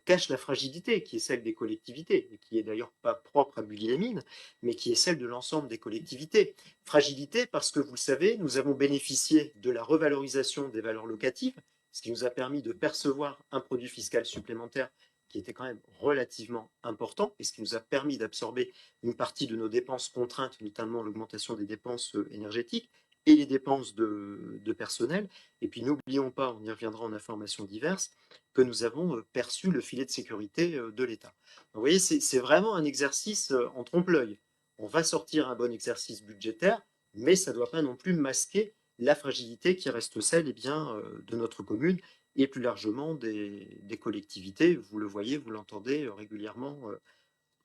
cache la fragilité qui est celle des collectivités, et qui est d'ailleurs pas propre à Bully-les-Mines, mais qui est celle de l'ensemble des collectivités. Fragilité parce que, vous le savez, nous avons bénéficié de la revalorisation des valeurs locatives, ce qui nous a permis de percevoir un produit fiscal supplémentaire qui était quand même relativement important, et ce qui nous a permis d'absorber une partie de nos dépenses contraintes, notamment l'augmentation des dépenses énergétiques, et les dépenses de personnel. Et puis n'oublions pas, on y reviendra en informations diverses, que nous avons perçu le filet de sécurité de l'État. Vous voyez, c'est vraiment un exercice en trompe-l'œil. On va sortir un bon exercice budgétaire, mais ça ne doit pas non plus masquer la fragilité qui reste celle bien, de notre commune et plus largement des collectivités. Vous le voyez, vous l'entendez régulièrement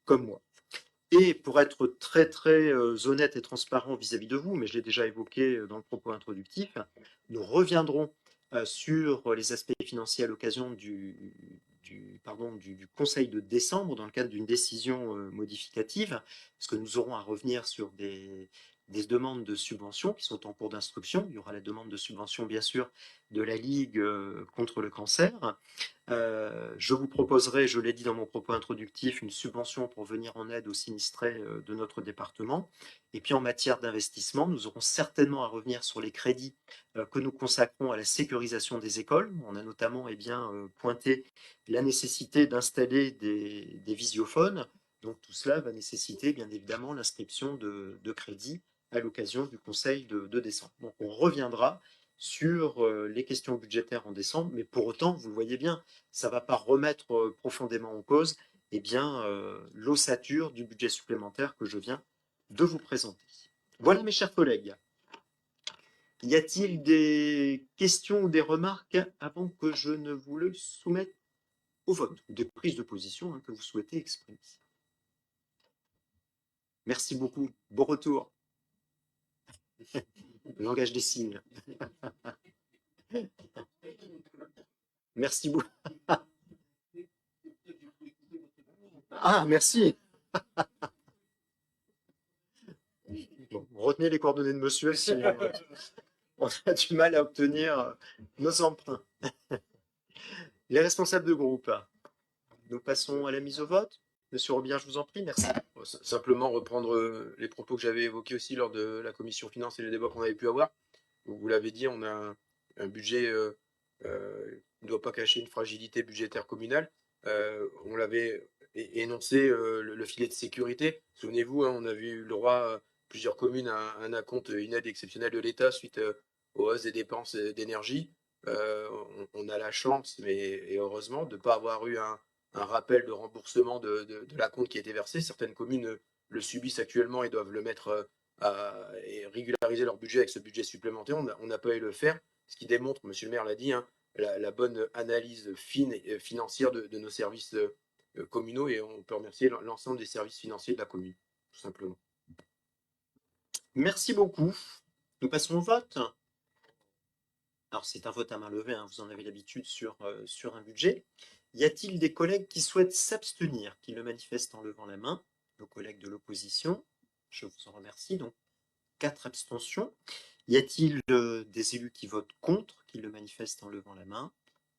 comme moi. Et pour être très très honnête et transparent vis-à-vis de vous, mais je l'ai déjà évoqué dans le propos introductif, nous reviendrons sur les aspects financiers à l'occasion du Conseil de décembre dans le cadre d'une décision modificative, parce que nous aurons à revenir sur des demandes de subventions qui sont en cours d'instruction. Il y aura la demande de subvention, bien sûr, de la Ligue contre le cancer. Je vous proposerai, je l'ai dit dans mon propos introductif, une subvention pour venir en aide aux sinistrés de notre département. Et puis en matière d'investissement, nous aurons certainement à revenir sur les crédits que nous consacrons à la sécurisation des écoles. On a notamment pointé la nécessité d'installer des visiophones. Donc tout cela va nécessiter bien évidemment l'inscription de crédits à l'occasion du Conseil de décembre. Donc on reviendra sur les questions budgétaires en décembre, mais pour autant, vous le voyez bien, ça ne va pas remettre profondément en cause l'ossature du budget supplémentaire que je viens de vous présenter. Voilà mes chers collègues. Y a-t-il des questions ou des remarques avant que je ne vous le soumette au vote, ou des prises de position que vous souhaitez exprimer? Merci beaucoup. Bon retour. Le langage des signes. Merci beaucoup. Ah, merci. Bon, retenez les coordonnées de monsieur si on a du mal à obtenir nos emprunts. Les responsables de groupe, nous passons à la mise au vote. Monsieur Robillard, je vous en prie, merci. Simplement reprendre les propos que j'avais évoqués aussi lors de la commission finance et les débats qu'on avait pu avoir. Vous l'avez dit, on a un budget qui ne doit pas cacher une fragilité budgétaire communale. On l'avait énoncé le filet de sécurité. Souvenez-vous, on avait eu le droit, plusieurs communes, à un acompte, une aide exceptionnelle de l'État suite aux hausses des dépenses d'énergie. On a la chance, et heureusement, de ne pas avoir eu un rappel de remboursement de l'acompte qui a été versé. Certaines communes le subissent actuellement et doivent le mettre et régulariser leur budget avec ce budget supplémentaire. On n'a pas eu le faire, ce qui démontre, monsieur le maire l'a dit, la bonne analyse fine et financière de nos services communaux, et on peut remercier l'ensemble des services financiers de la commune, tout simplement. Merci beaucoup. Nous passons au vote. Alors c'est un vote à main levée, vous en avez l'habitude sur un budget. Y a-t-il des collègues qui souhaitent s'abstenir, qui le manifestent en levant la main? Nos collègues de l'opposition, je vous en remercie. Donc 4 abstentions. Y a-t-il des élus qui votent contre, qui le manifestent en levant la main?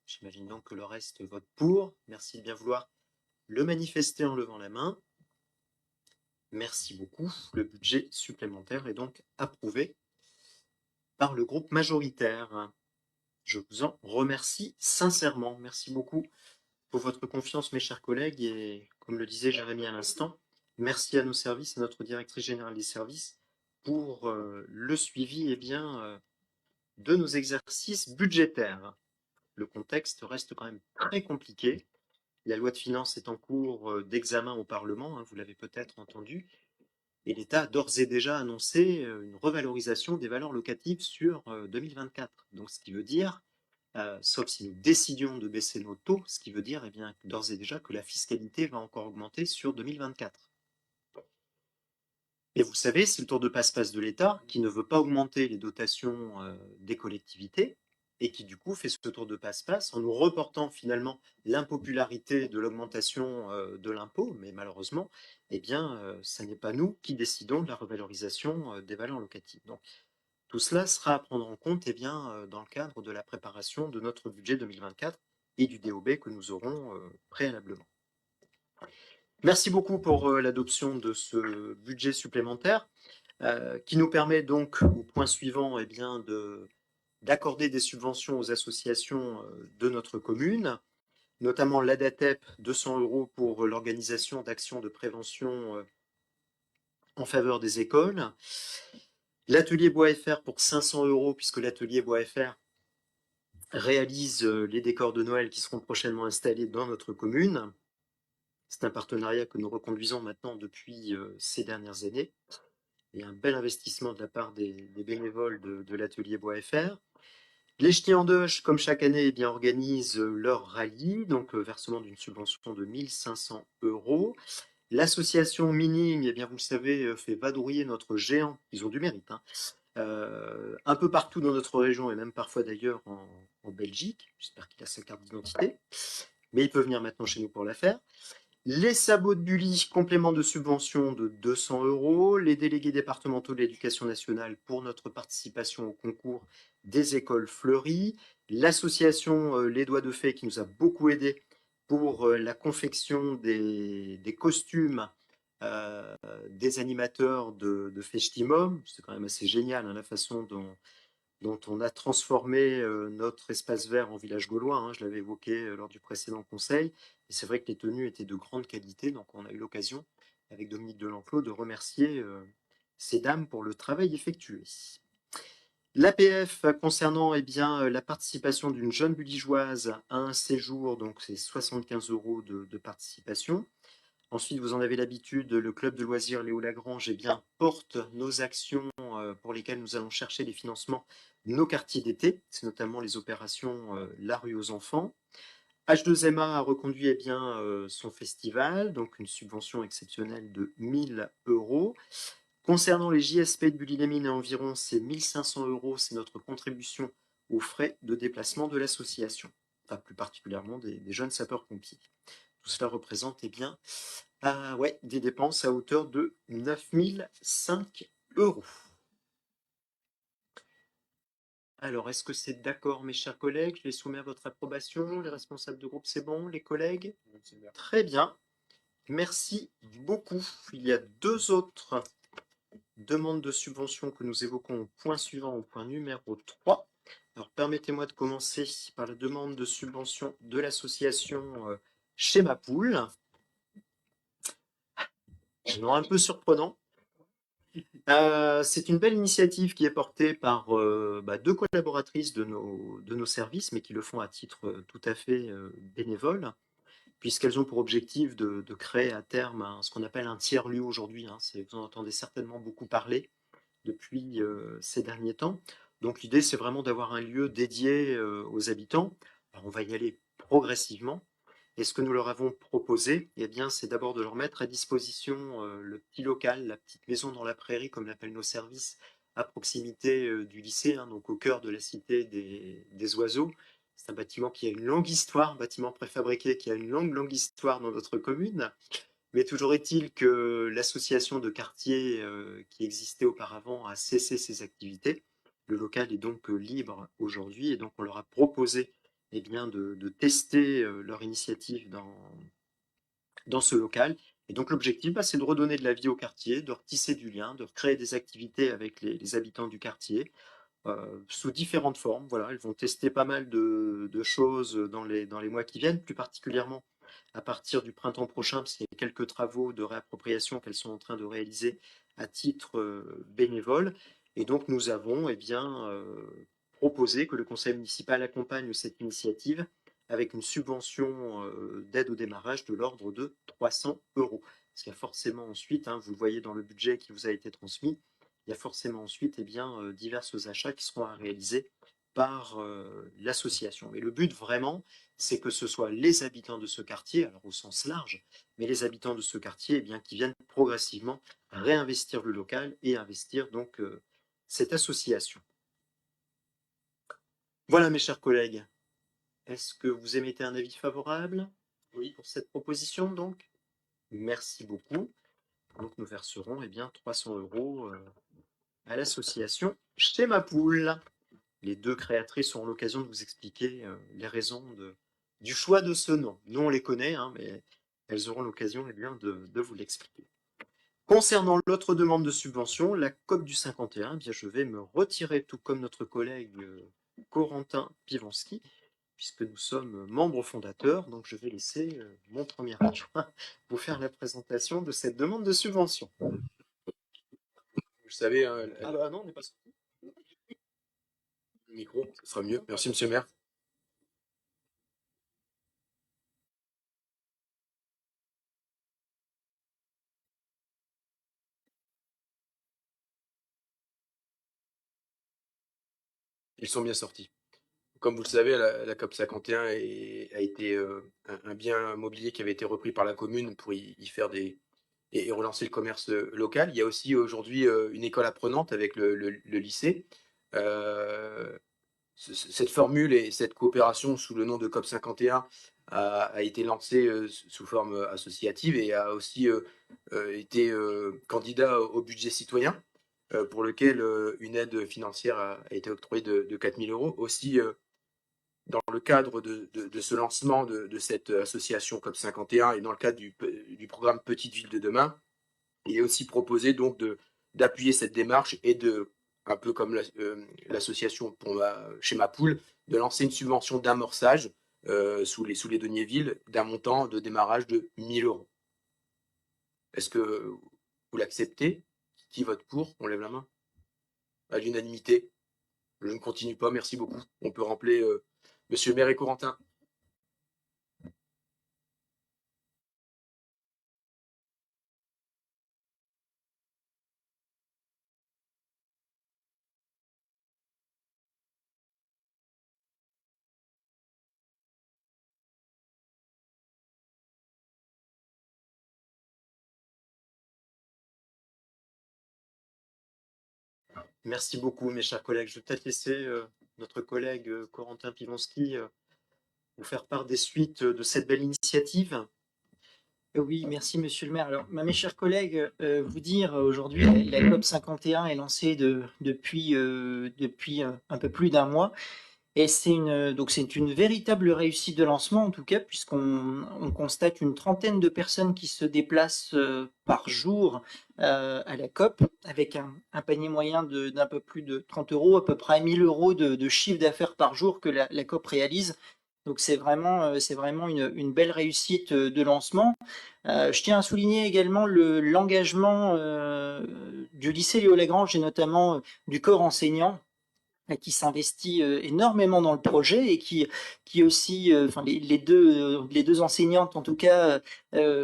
J'imagine donc que le reste vote pour. Merci de bien vouloir le manifester en levant la main. Merci beaucoup. Le budget supplémentaire est donc approuvé par le groupe majoritaire. Je vous en remercie sincèrement. Merci beaucoup pour votre confiance, mes chers collègues. Et comme le disait Jérémy à l'instant, merci à nos services, à notre directrice générale des services, pour le suivi de nos exercices budgétaires. Le contexte reste quand même très compliqué. La loi de finances est en cours d'examen au Parlement, vous l'avez peut-être entendu, et l'État a d'ores et déjà annoncé une revalorisation des valeurs locatives sur 2024. Donc, ce qui veut dire, sauf si nous décidions de baisser nos taux, ce qui veut dire d'ores et déjà que la fiscalité va encore augmenter sur 2024. Et vous savez, c'est le tour de passe-passe de l'État qui ne veut pas augmenter les dotations des collectivités et qui du coup fait ce tour de passe-passe en nous reportant finalement l'impopularité de l'augmentation de l'impôt, mais malheureusement, ce n'est pas nous qui décidons de la revalorisation des valeurs locatives. Donc tout cela sera à prendre en compte dans le cadre de la préparation de notre budget 2024 et du DOB que nous aurons préalablement. Merci beaucoup pour l'adoption de ce budget supplémentaire qui nous permet donc, au point suivant, d'accorder des subventions aux associations de notre commune, notamment l'ADATEP, 200 € pour l'organisation d'actions de prévention en faveur des écoles, l'atelier Bois FR pour 500 € puisque l'atelier Bois FR réalise les décors de Noël qui seront prochainement installés dans notre commune. C'est un partenariat que nous reconduisons maintenant depuis ces dernières années. Et un bel investissement de la part des bénévoles de l'atelier Bois FR. Les Ch'tis en Deuche, comme chaque année, organisent leur rallye, donc versement d'une subvention de 1 500 €. L'association Mining, eh bien, vous le savez, fait vadrouiller notre géant. Ils ont du mérite, hein. Un peu partout dans notre région et même parfois d'ailleurs en Belgique. J'espère qu'il a sa carte d'identité. Mais il peut venir maintenant chez nous pour la faire. Les sabots de Bully, complément de subvention de 200 euros. Les délégués départementaux de l'éducation nationale pour notre participation au concours des écoles fleuries. L'association Les Doigts de Fée qui nous a beaucoup aidé pour la confection des costumes des animateurs de Festimum. C'est quand même assez génial, hein, la façon dont on a transformé notre espace vert en village gaulois, hein, je l'avais évoqué lors du précédent conseil. Et c'est vrai que les tenues étaient de grande qualité, donc on a eu l'occasion, avec Dominique Delenclos, de remercier ces dames pour le travail effectué. L'APF concernant eh bien, la participation d'une jeune buligeoise à un séjour, donc c'est 75 euros de participation. Ensuite, vous en avez l'habitude, le club de loisirs Léo Lagrange eh bien, porte nos actions pour lesquelles nous allons chercher les financements, nos quartiers d'été, c'est notamment les opérations La rue aux enfants. H2MA a reconduit eh bien, son festival, donc une subvention exceptionnelle de 1000 euros. Concernant les JSP de Bully-les-Mines et environ, c'est 1500 euros, c'est notre contribution aux frais de déplacement de l'association, enfin plus particulièrement des jeunes sapeurs-pompiers. Tout cela représente eh bien, ouais, des dépenses à hauteur de 9005 euros. Alors, est-ce que c'est d'accord, mes chers collègues? Je les soumets à votre approbation. Les responsables de groupe, c'est bon, les collègues? Très bien. Merci beaucoup. Il y a deux autres demandes de subvention que nous évoquons au point suivant, au point numéro 3. Alors, permettez-moi de commencer par la demande de subvention de l'association Chez ma poule. Non, un peu surprenant. C'est une belle initiative qui est portée par deux collaboratrices de nos services, mais qui le font à titre tout à fait bénévole, puisqu'elles ont pour objectif de créer à terme ce qu'on appelle un tiers-lieu aujourd'hui, hein. Vous en entendez certainement beaucoup parler depuis ces derniers temps. Donc l'idée, c'est vraiment d'avoir un lieu dédié aux habitants. Alors, on va y aller progressivement. Et ce que nous leur avons proposé, eh bien, c'est d'abord de leur mettre à disposition le petit local, la petite maison dans la prairie, comme l'appellent nos services, à proximité du lycée, hein, donc au cœur de la cité des oiseaux. C'est un bâtiment qui a une longue histoire, un bâtiment préfabriqué qui a une longue histoire dans notre commune. Mais toujours est-il que l'association de quartier qui existait auparavant a cessé ses activités. Le local est donc libre aujourd'hui et donc on leur a proposé eh bien, de tester leur initiative dans ce local. Et donc l'objectif, c'est de redonner de la vie au quartier, de retisser du lien, de recréer des activités avec les habitants du quartier sous différentes formes. Voilà, elles vont tester pas mal de choses dans les mois qui viennent, plus particulièrement à partir du printemps prochain, parce qu'il y a quelques travaux de réappropriation qu'elles sont en train de réaliser à titre bénévole. Et donc nous avons eh bien, proposé que le conseil municipal accompagne cette initiative avec une subvention d'aide au démarrage de l'ordre de 300 euros. Parce qu'il y a forcément ensuite, hein, vous le voyez dans le budget qui vous a été transmis, il y a forcément ensuite eh bien, divers achats qui seront à réaliser par l'association. Mais le but vraiment, c'est que ce soit les habitants de ce quartier, alors au sens large, mais les habitants de ce quartier eh bien, qui viennent progressivement réinvestir le local et investir donc cette association. Voilà mes chers collègues. Est-ce que vous émettez un avis favorable? Oui, pour cette proposition donc. Merci beaucoup. Donc nous verserons eh bien, 300 euros à l'association Chez ma poule. Les deux créatrices auront l'occasion de vous expliquer les raisons du choix de ce nom. Nous, on les connaît, hein, mais elles auront l'occasion eh bien, de vous l'expliquer. Concernant l'autre demande de subvention, la COP du 51, eh bien, je vais me retirer, tout comme notre collègue Corentin Pivanski, puisque nous sommes membres fondateurs. Donc, je vais laisser mon premier adjoint vous faire la présentation de cette demande de subvention. Vous savez, hein, Ah bah non, on n'est pas sorti. le micro, ce sera mieux. Merci, monsieur le maire. Ils sont bien sortis. Comme vous le savez, la COP 51 a été un bien mobilier qui avait été repris par la commune pour y faire des et relancer le commerce local. Il y a aussi aujourd'hui une école apprenante avec le lycée. Cette formule et cette coopération sous le nom de COP 51 a été lancée sous forme associative et a aussi été candidat au budget citoyen, pour lequel une aide financière a été octroyée de 4 000 euros. Aussi, dans le cadre de ce lancement de cette association COP 51 et dans le cadre du programme Petite Ville de demain, il est aussi proposé donc d'appuyer cette démarche et un peu comme l'association chez Ma Poule, de lancer une subvention d'amorçage sous les deniers villes d'un montant de démarrage de 1 000 euros. Est-ce que vous l'acceptez? Qui vote pour? On lève la main. À l'unanimité. Je ne continue pas, merci beaucoup. On peut rappeler Monsieur le maire et Corentin. Merci beaucoup, mes chers collègues. Je vais peut-être laisser notre collègue Corentin Piwonski vous faire part des suites de cette belle initiative. Oui, merci Monsieur le maire. Alors, mes chers collègues, vous dire aujourd'hui, la COP 51 est lancée depuis un peu plus d'un mois. Et c'est une véritable réussite de lancement, en tout cas, puisqu'on constate une trentaine de personnes qui se déplacent par jour à la COP, avec un panier moyen d'un peu plus de 30 euros, à peu près 1 000 euros de chiffre d'affaires par jour que la COP réalise. Donc c'est vraiment une belle réussite de lancement. Je tiens à souligner également l'engagement du lycée Léo Lagrange et notamment du corps enseignant qui s'investit énormément dans le projet et qui aussi, enfin les deux enseignantes en tout cas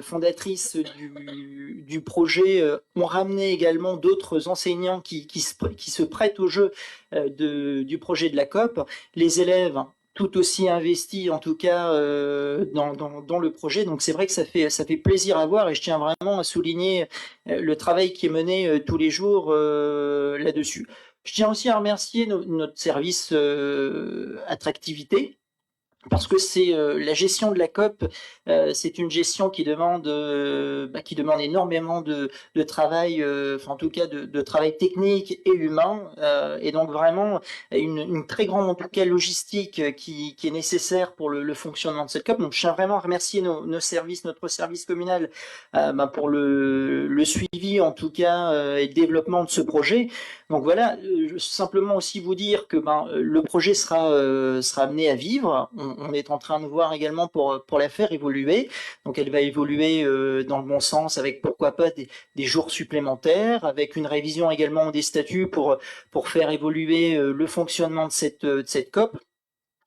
fondatrices du projet ont ramené également d'autres enseignants qui se prêtent au jeu du projet de la COP. Les élèves tout aussi investis en tout cas dans le projet. Donc c'est vrai que ça fait plaisir à voir et je tiens vraiment à souligner le travail qui est mené tous les jours là-dessus. Je tiens aussi à remercier notre service attractivité. Parce que c'est la gestion de la COP, c'est une gestion qui demande énormément de travail, enfin en tout cas de travail technique et humain, et donc vraiment une très grande en tout cas logistique qui est nécessaire pour le fonctionnement de cette COP. Donc je tiens vraiment à remercier nos services, notre service communal, pour le suivi en tout cas et le développement de ce projet. Donc voilà, simplement aussi vous dire que le projet sera amené à vivre. On est en train de voir également pour la faire évoluer. Donc elle va évoluer dans le bon sens avec pourquoi pas des jours supplémentaires, avec une révision également des statuts pour faire évoluer le fonctionnement de cette COP.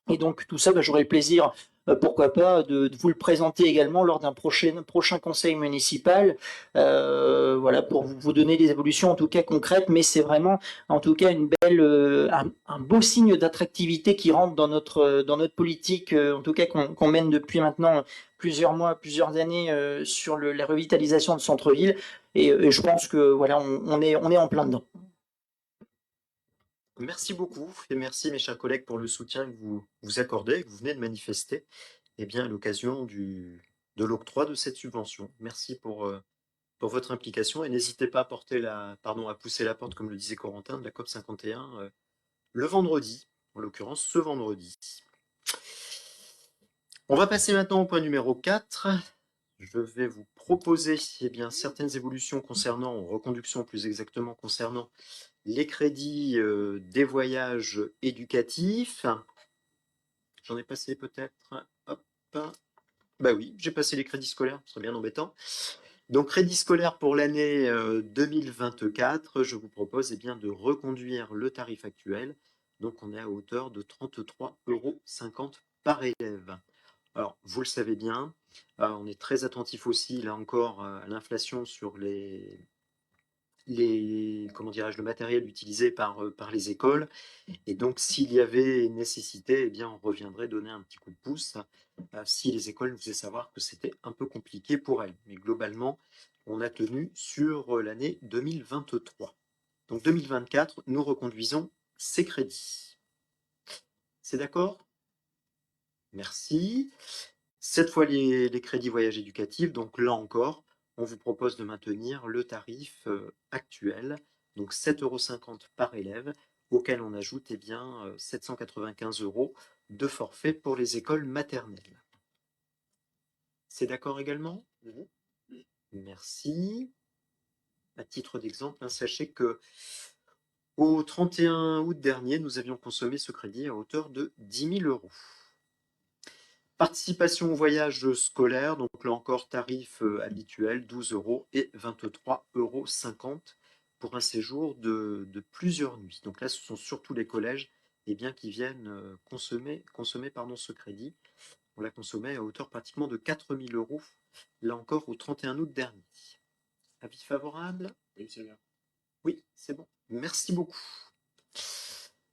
Et donc tout ça, j'aurai le plaisir, pourquoi pas, de vous le présenter également lors d'un prochain conseil municipal, voilà, pour vous donner des évolutions en tout cas concrètes, mais c'est vraiment en tout cas un beau signe d'attractivité qui rentre dans notre politique, en tout cas qu'on mène depuis maintenant plusieurs mois, plusieurs années sur la revitalisation de centre-ville, et je pense que voilà, on est en plein dedans. Merci beaucoup et merci, mes chers collègues, pour le soutien que vous accordez, que vous venez de manifester à l'occasion de l'octroi de cette subvention. Merci pour votre implication et n'hésitez pas à pousser la porte, comme le disait Corentin, de la COP 51 le vendredi, en l'occurrence ce vendredi. On va passer maintenant au point numéro 4. Je vais vous proposer certaines évolutions concernant, reconduction plus exactement concernant les crédits des voyages éducatifs. J'en ai passé peut-être. Hop. Bah oui, j'ai passé les crédits scolaires, ce serait bien embêtant. Donc, crédit scolaire pour l'année 2024, je vous propose de reconduire le tarif actuel. Donc, on est à hauteur de 33,50 € par élève. Alors, vous le savez bien, on est très attentif aussi, là encore, à l'inflation sur le matériel utilisé par les écoles. Et donc, s'il y avait nécessité, on reviendrait donner un petit coup de pouce si les écoles nous faisaient savoir que c'était un peu compliqué pour elles. Mais globalement, on a tenu sur l'année 2023. Donc 2024, nous reconduisons ces crédits. C'est d'accord? Merci. Cette fois, les crédits voyage éducatifs, donc là encore, on vous propose de maintenir le tarif actuel, donc 7,50 € par élève, auquel on ajoute 795 € de forfait pour les écoles maternelles. C'est d'accord également? Merci. À titre d'exemple, sachez que au 31 août dernier, nous avions consommé ce crédit à hauteur de 10 000 €. Participation au voyage scolaire, donc là encore tarif habituel, 12 € et 23,50 € pour un séjour de plusieurs nuits. Donc là, ce sont surtout les collèges qui viennent consommer ce crédit. On l'a consommé à hauteur pratiquement de 4 000 €, là encore au 31 août dernier. Avis favorable? Oui, c'est bien. Oui, c'est bon. Merci beaucoup.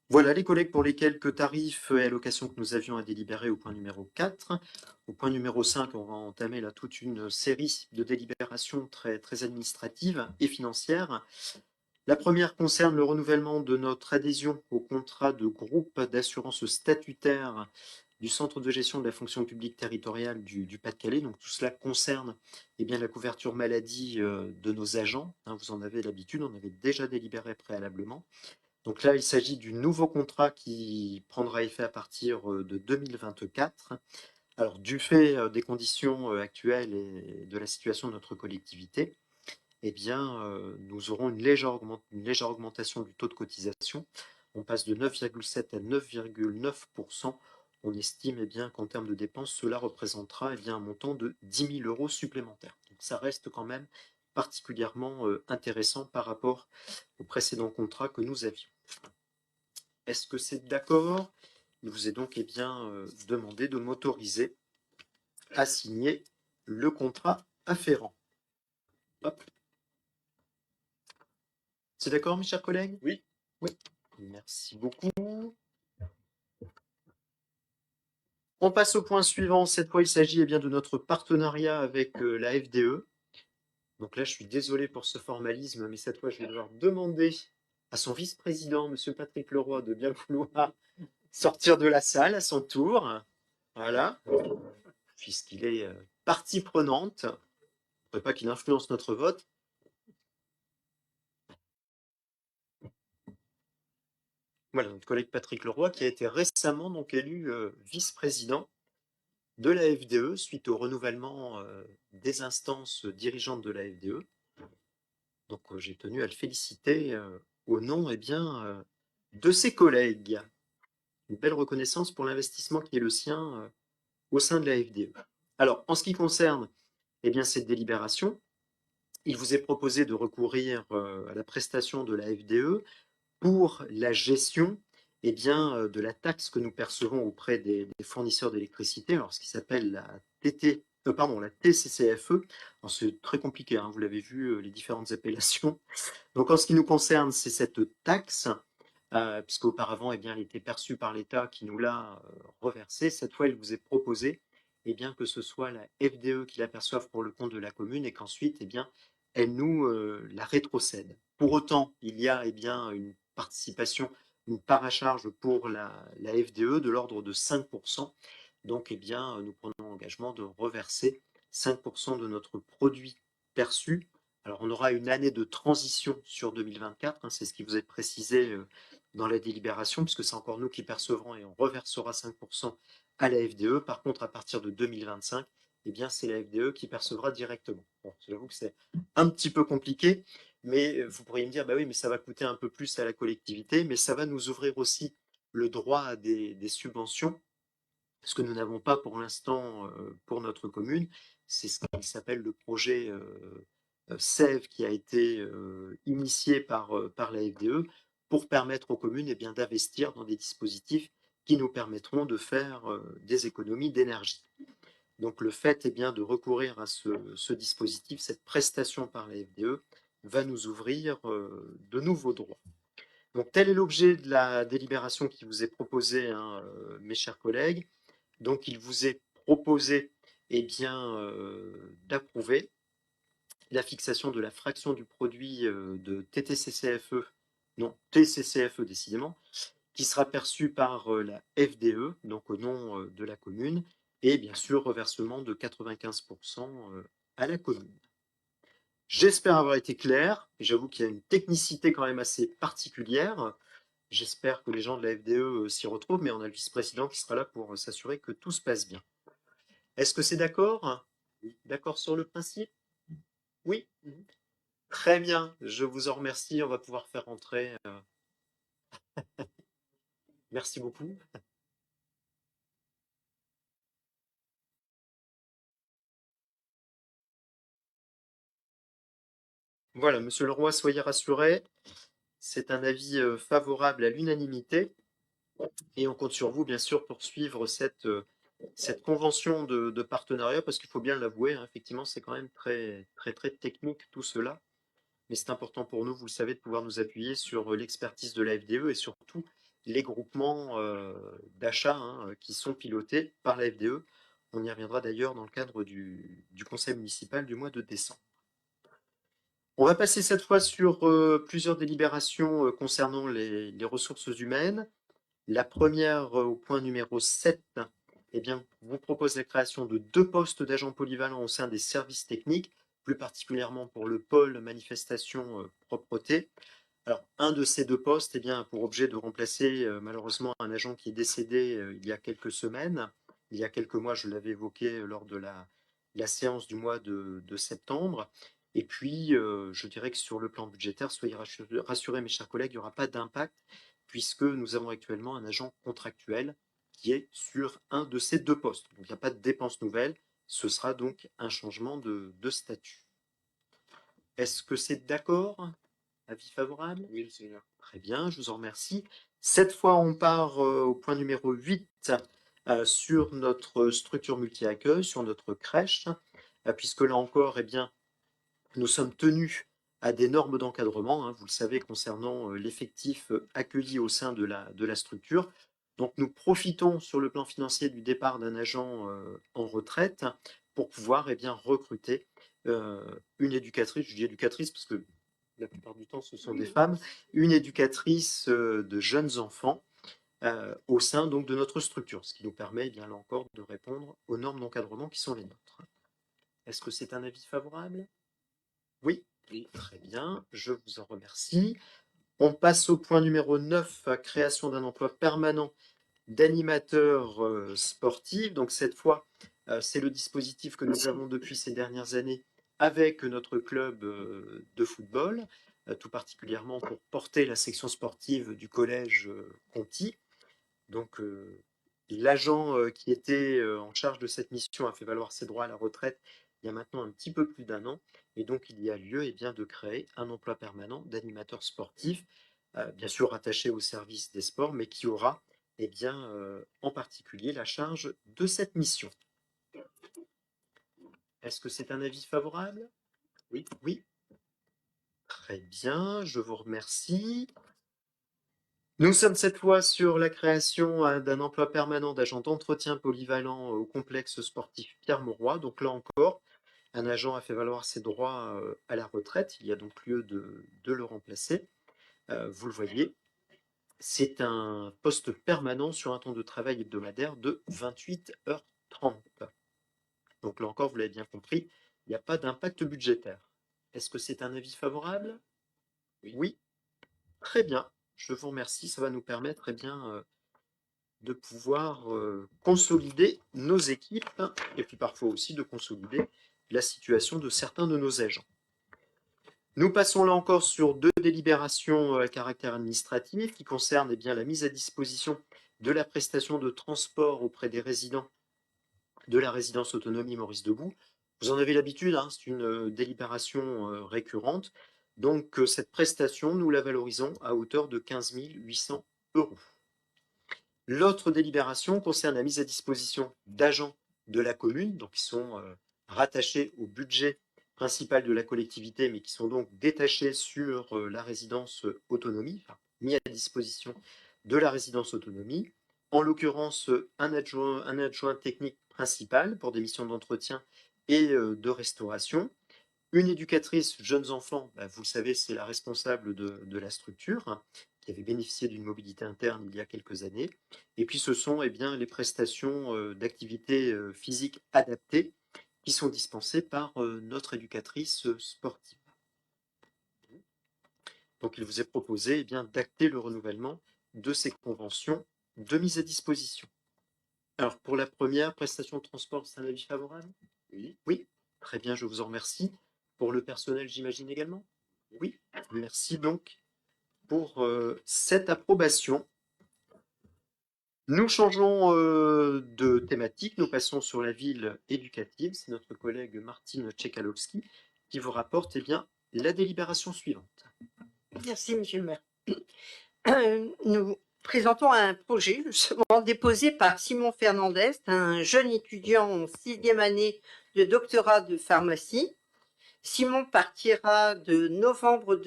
Voilà les collègues pour les quelques tarifs et allocations que nous avions à délibérer au point numéro 4. Au point numéro 5, on va entamer là toute une série de délibérations très, très administratives et financières. La première concerne le renouvellement de notre adhésion au contrat de groupe d'assurance statutaire du Centre de gestion de la fonction publique territoriale du Pas-de-Calais. Donc tout cela concerne la couverture maladie de nos agents. Vous en avez l'habitude, on avait déjà délibéré préalablement. Donc là, il s'agit du nouveau contrat qui prendra effet à partir de 2024. Alors, du fait des conditions actuelles et de la situation de notre collectivité, nous aurons une légère augmentation du taux de cotisation. On passe de 9,7 à 9,9%. On estime qu'en termes de dépenses, cela représentera un montant de 10 000 € supplémentaires. Donc ça reste quand même particulièrement intéressant par rapport au précédent contrat que nous avions. Est-ce que c'est d'accord? Il vous est donc demandé de m'autoriser à signer le contrat afférent. Hop. C'est d'accord, mes chers collègues? Oui. Oui. Merci beaucoup. On passe au point suivant. Cette fois, il s'agit de notre partenariat avec la FDE. Donc là, je suis désolé pour ce formalisme, mais cette fois, je vais devoir demander à son vice-président, M. Patrick Leroy, de bien vouloir sortir de la salle à son tour. Voilà. Puisqu'il est partie prenante. Il ne faudrait pas qu'il influence notre vote. Voilà, notre collègue Patrick Leroy qui a été récemment donc élu vice-président de la FDE suite au renouvellement des instances dirigeantes de la FDE. Donc j'ai tenu à le féliciter au nom de ses collègues. Une belle reconnaissance pour l'investissement qui est le sien au sein de la FDE. Alors, en ce qui concerne cette délibération, il vous est proposé de recourir à la prestation de la FDE pour la gestion de la taxe que nous percevons auprès des fournisseurs d'électricité, alors ce qui s'appelle la TCCFE. C'est très compliqué, vous l'avez vu, les différentes appellations. Donc en ce qui nous concerne, c'est cette taxe, puisqu'auparavant, elle était perçue par l'État qui nous l'a reversée. Cette fois, il vous est proposé que ce soit la FDE qui la perçoive pour le compte de la commune et qu'ensuite, elle nous la rétrocède. Pour autant, il y a une participation, une part à charge pour la FDE de l'ordre de 5%. Donc, nous prenons l'engagement de reverser 5% de notre produit perçu. Alors, on aura une année de transition sur 2024, c'est ce qui vous est précisé dans la délibération, puisque c'est encore nous qui percevrons et on reversera 5% à la FDE. Par contre, à partir de 2025, c'est la FDE qui percevra directement. Bon, j'avoue que c'est un petit peu compliqué, mais vous pourriez me dire, bah oui, mais ça va coûter un peu plus à la collectivité, mais ça va nous ouvrir aussi le droit à des subventions, ce que nous n'avons pas pour l'instant pour notre commune. C'est ce qui s'appelle le projet SEV qui a été initié par la FDE pour permettre aux communes d'investir dans des dispositifs qui nous permettront de faire des économies d'énergie. Donc le fait de recourir à ce dispositif, cette prestation par la FDE, va nous ouvrir de nouveaux droits. Donc tel est l'objet de la délibération qui vous est proposée, mes chers collègues. Donc il vous est proposé d'approuver. la fixation de la fraction du produit de TTCCFE, non, TCCFE décidément, qui sera perçue par la FDE, donc au nom de la commune, et bien sûr reversement de 95% à la commune. J'espère avoir été clair, et j'avoue qu'il y a une technicité quand même assez particulière. J'espère que les gens de la FDE s'y retrouvent, mais on a le vice-président qui sera là pour s'assurer que tout se passe bien. Est-ce que c'est d'accord? D'accord sur le principe? Oui? Très bien, je vous en remercie. On va pouvoir faire entrer. Merci beaucoup. Voilà, Monsieur Leroy, soyez rassuré. C'est un avis favorable à l'unanimité. Et on compte sur vous, bien sûr, pour suivre cette convention de partenariat, parce qu'il faut bien l'avouer, hein, effectivement, c'est quand même très, très, très technique tout cela. Mais c'est important pour nous, vous le savez, de pouvoir nous appuyer sur l'expertise de la FDE et surtout les groupements d'achat qui sont pilotés par la FDE. On y reviendra d'ailleurs dans le cadre du conseil municipal du mois de décembre. On va passer cette fois sur plusieurs délibérations concernant les ressources humaines. La première, au point numéro 7, eh bien, vous propose la création de 2 postes d'agents polyvalents au sein des services techniques, plus particulièrement pour le pôle manifestation propreté. Alors, un de ces 2 postes a bien pour objet de remplacer malheureusement un agent qui est décédé il y a quelques semaines. Il y a quelques mois, je l'avais évoqué lors de la séance du mois de septembre. Et puis, je dirais que sur le plan budgétaire, soyez rassurés, mes chers collègues, il n'y aura pas d'impact puisque nous avons actuellement un agent contractuel qui est sur un de ces 2 postes. Donc, il n'y a pas de dépenses nouvelles. Ce sera donc un changement de statut. Est-ce que c'est d'accord? Avis favorable? Oui, Seigneur. Très bien, je vous en remercie. Cette fois, on part au point numéro 8 sur notre structure multi-accueil, sur notre crèche, puisque là encore, eh bien, nous sommes tenus à des normes d'encadrement, vous le savez, concernant l'effectif accueilli au sein de la structure. Donc, nous profitons sur le plan financier du départ d'un agent en retraite pour pouvoir eh bien, recruter une éducatrice, je dis éducatrice parce que la plupart du temps ce sont des femmes, une éducatrice de jeunes enfants au sein donc de notre structure, ce qui nous permet eh bien là encore de répondre aux normes d'encadrement qui sont les nôtres. Est-ce que c'est un avis favorable? Oui, Oui. très bien, je vous en remercie. On passe au point numéro 9, création d'un emploi permanent d'animateur sportif. Donc cette fois, c'est le dispositif que nous avons depuis ces dernières années avec notre club de football, tout particulièrement pour porter la section sportive du collège Conti. Donc l'agent qui était en charge de cette mission a fait valoir ses droits à la retraite il y a maintenant un petit peu plus d'1 an. Et donc il y a lieu bien, de créer un emploi permanent d'animateur sportif, bien sûr rattaché au service des sports, mais qui aura bien, en particulier la charge de cette mission. Est-ce que c'est un avis favorable? Oui. Oui. Très bien, je vous remercie. Nous sommes cette fois sur la création d'un emploi permanent d'agent d'entretien polyvalent au complexe sportif Pierre-Mauroy. Donc là encore, un agent a fait valoir ses droits à la retraite. Il y a donc lieu de le remplacer. Vous le voyez, c'est un poste permanent sur un temps de travail hebdomadaire de 28h30. Donc là encore, vous l'avez bien compris, il n'y a pas d'impact budgétaire. Est-ce que c'est un avis favorable? Oui. Très bien, je vous remercie. Ça va nous permettre bien, de pouvoir consolider nos équipes et puis parfois aussi de consolider la situation de certains de nos agents. Nous passons là encore sur 2 délibérations à caractère administratif qui concernent bien, la mise à disposition de la prestation de transport auprès des résidents de la résidence autonomie Maurice Debout. Vous en avez l'habitude, c'est une délibération récurrente. Donc cette prestation, nous la valorisons à hauteur de 15 800 €. L'autre délibération concerne la mise à disposition d'agents de la commune, donc qui sont rattachés au budget principal de la collectivité, mais qui sont donc détachés sur la résidence autonomie, enfin, mis à disposition de la résidence autonomie. En l'occurrence, un adjoint technique principal pour des missions d'entretien et de restauration, Une éducatrice jeunes enfants, bah, vous le savez, c'est la responsable de la structure, hein, qui avait bénéficié d'une mobilité interne il y a quelques années. Et puis ce sont eh bien, les prestations d'activités physiques adaptées qui sont dispensées par notre éducatrice sportive. Donc il vous est proposé eh bien, d'acter le renouvellement de ces conventions de mise à disposition. Alors pour la première, prestation de transport, c'est un avis favorable? Oui. Oui, très bien, je vous en remercie. Pour le personnel, j'imagine également? Oui, merci donc pour cette approbation. Nous changeons de thématique, nous passons sur la ville éducative. C'est notre collègue Martine Tchekalowski qui vous rapporte eh bien, la délibération suivante. Merci, monsieur le maire. Nous présentons un projet justement déposé par Simon Fernandez, un jeune étudiant en 6e année de doctorat de pharmacie. Simon partira de novembre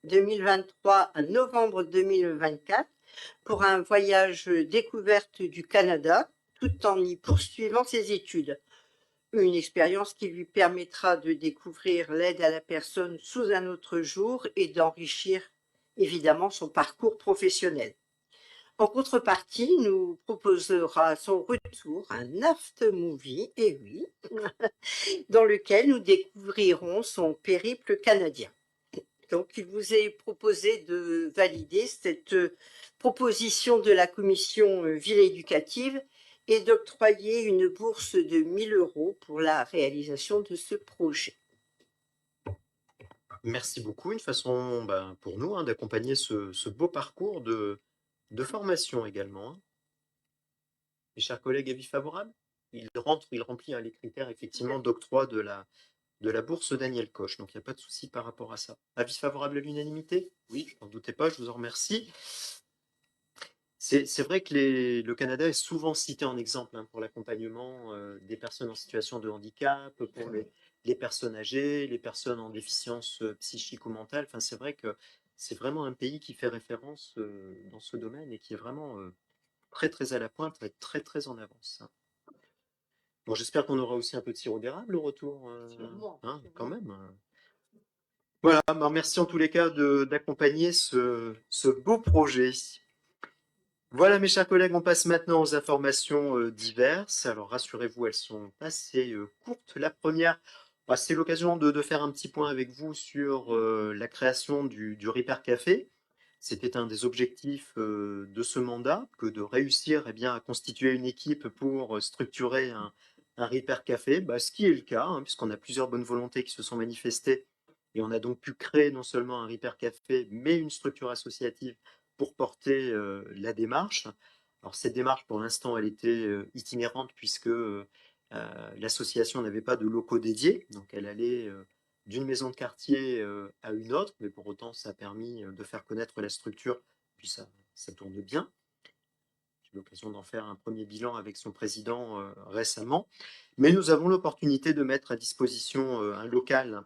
2023 à novembre 2024 pour un voyage découverte du Canada, tout en y poursuivant ses études. Une expérience qui lui permettra de découvrir l'aide à la personne sous un autre jour et d'enrichir évidemment son parcours professionnel. En contrepartie, nous proposera à son retour un after movie, et oui, dans lequel nous découvrirons son périple canadien. Donc, il vous est proposé de valider cette proposition de la commission Ville éducative et d'octroyer une bourse de 1 000 € pour la réalisation de ce projet. Merci beaucoup, une façon pour nous d'accompagner ce beau parcours de formation également. Hein. Mes chers collègues, avis favorable? Il remplit les critères effectivement d'octroi de la bourse Daniel Koch, donc il n'y a pas de souci par rapport à ça. Avis favorable à l'unanimité? Oui, n'en doutez pas, je vous en remercie. C'est vrai que le Canada est souvent cité en exemple hein, pour l'accompagnement des personnes en situation de handicap, pour les personnes âgées, les personnes en déficience psychique ou mentale. Enfin, c'est vrai que c'est vraiment un pays qui fait référence dans ce domaine et qui est vraiment très très à la pointe, très très en avance. Hein. Bon, j'espère qu'on aura aussi un peu de sirop d'érable au retour, hein, quand même. Voilà, merci en tous les cas d'accompagner ce beau projet. Voilà mes chers collègues, on passe maintenant aux informations diverses. Alors rassurez-vous, elles sont assez courtes. La première, c'est l'occasion de faire un petit point avec vous sur la création du Repair Café. C'était un des objectifs de ce mandat, que de réussir eh bien, à constituer une équipe pour structurer un Repair Café, ce qui est le cas, hein, puisqu'on a plusieurs bonnes volontés qui se sont manifestées. Et on a donc pu créer non seulement un Repair Café, mais une structure associative pour porter la démarche. Alors cette démarche, pour l'instant, elle était itinérante puisque l'association n'avait pas de locaux dédiés, donc elle allait d'une maison de quartier à une autre, mais pour autant, ça a permis de faire connaître la structure, puis ça tourne bien. J'ai eu l'occasion d'en faire un premier bilan avec son président récemment, mais nous avons l'opportunité de mettre à disposition un local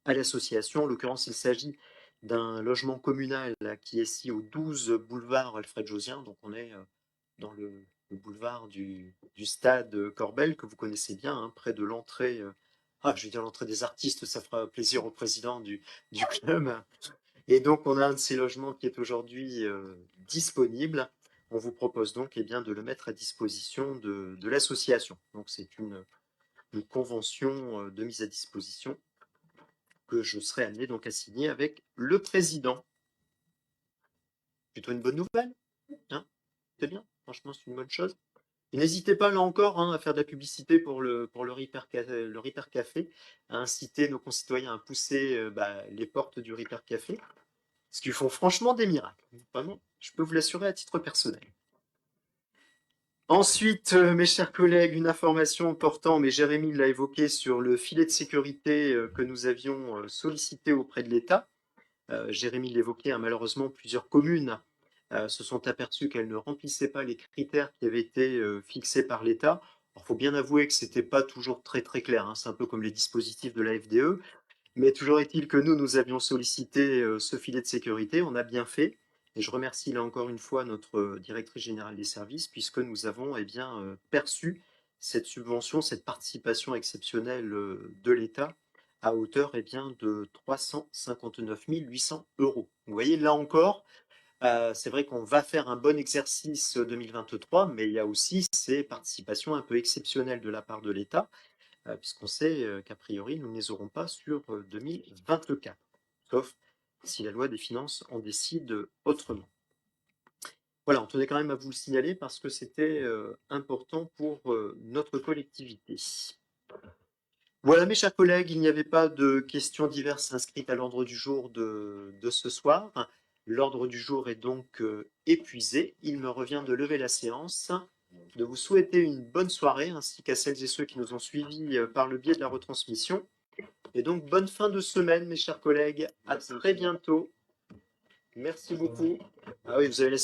à l'association. En l'occurrence, il s'agit d'un logement communal qui est ici au 12 boulevard Alfred Josien. Donc on est dans le boulevard du stade Corbel, que vous connaissez bien, hein, près de l'entrée. Je vais dire l'entrée des artistes, ça fera plaisir au président du club. Et donc on a un de ces logements qui est aujourd'hui disponible. On vous propose donc eh bien, de le mettre à disposition de l'association. Donc c'est une convention de mise à disposition que je serai amené donc à signer avec le président. Plutôt une bonne nouvelle, hein? C'est bien, franchement c'est une bonne chose. Et n'hésitez pas là encore hein, à faire de la publicité pour le Repair Café, à inciter nos concitoyens à pousser les portes du Repair Café, parce qu'ils font franchement des miracles. Vraiment, je peux vous l'assurer à titre personnel. Ensuite, mes chers collègues, une information portant, mais Jérémy l'a évoqué, sur le filet de sécurité que nous avions sollicité auprès de l'État. Jérémy l'évoquait, hein, malheureusement, plusieurs communes se sont aperçues qu'elles ne remplissaient pas les critères qui avaient été fixés par l'État. Il faut bien avouer que ce n'était pas toujours très très clair, hein, c'est un peu comme les dispositifs de la FDE, mais toujours est-il que nous avions sollicité ce filet de sécurité, on a bien fait, et je remercie là encore une fois notre directrice générale des services, puisque nous avons perçu cette subvention, cette participation exceptionnelle de l'État à hauteur de 359 800 euros. Vous voyez, là encore, c'est vrai qu'on va faire un bon exercice 2023, mais il y a aussi ces participations un peu exceptionnelles de la part de l'État, puisqu'on sait qu'a priori, nous ne les aurons pas sur 2024, sauf si la loi des finances en décide autrement. Voilà, on tenait quand même à vous le signaler parce que c'était important pour notre collectivité. Voilà, mes chers collègues, il n'y avait pas de questions diverses inscrites à l'ordre du jour de ce soir. L'ordre du jour est donc épuisé. Il me revient de lever la séance, de vous souhaiter une bonne soirée, ainsi qu'à celles et ceux qui nous ont suivis par le biais de la retransmission. Et donc, bonne fin de semaine, mes chers collègues. À très bientôt. Merci beaucoup. Ah oui, vous avez la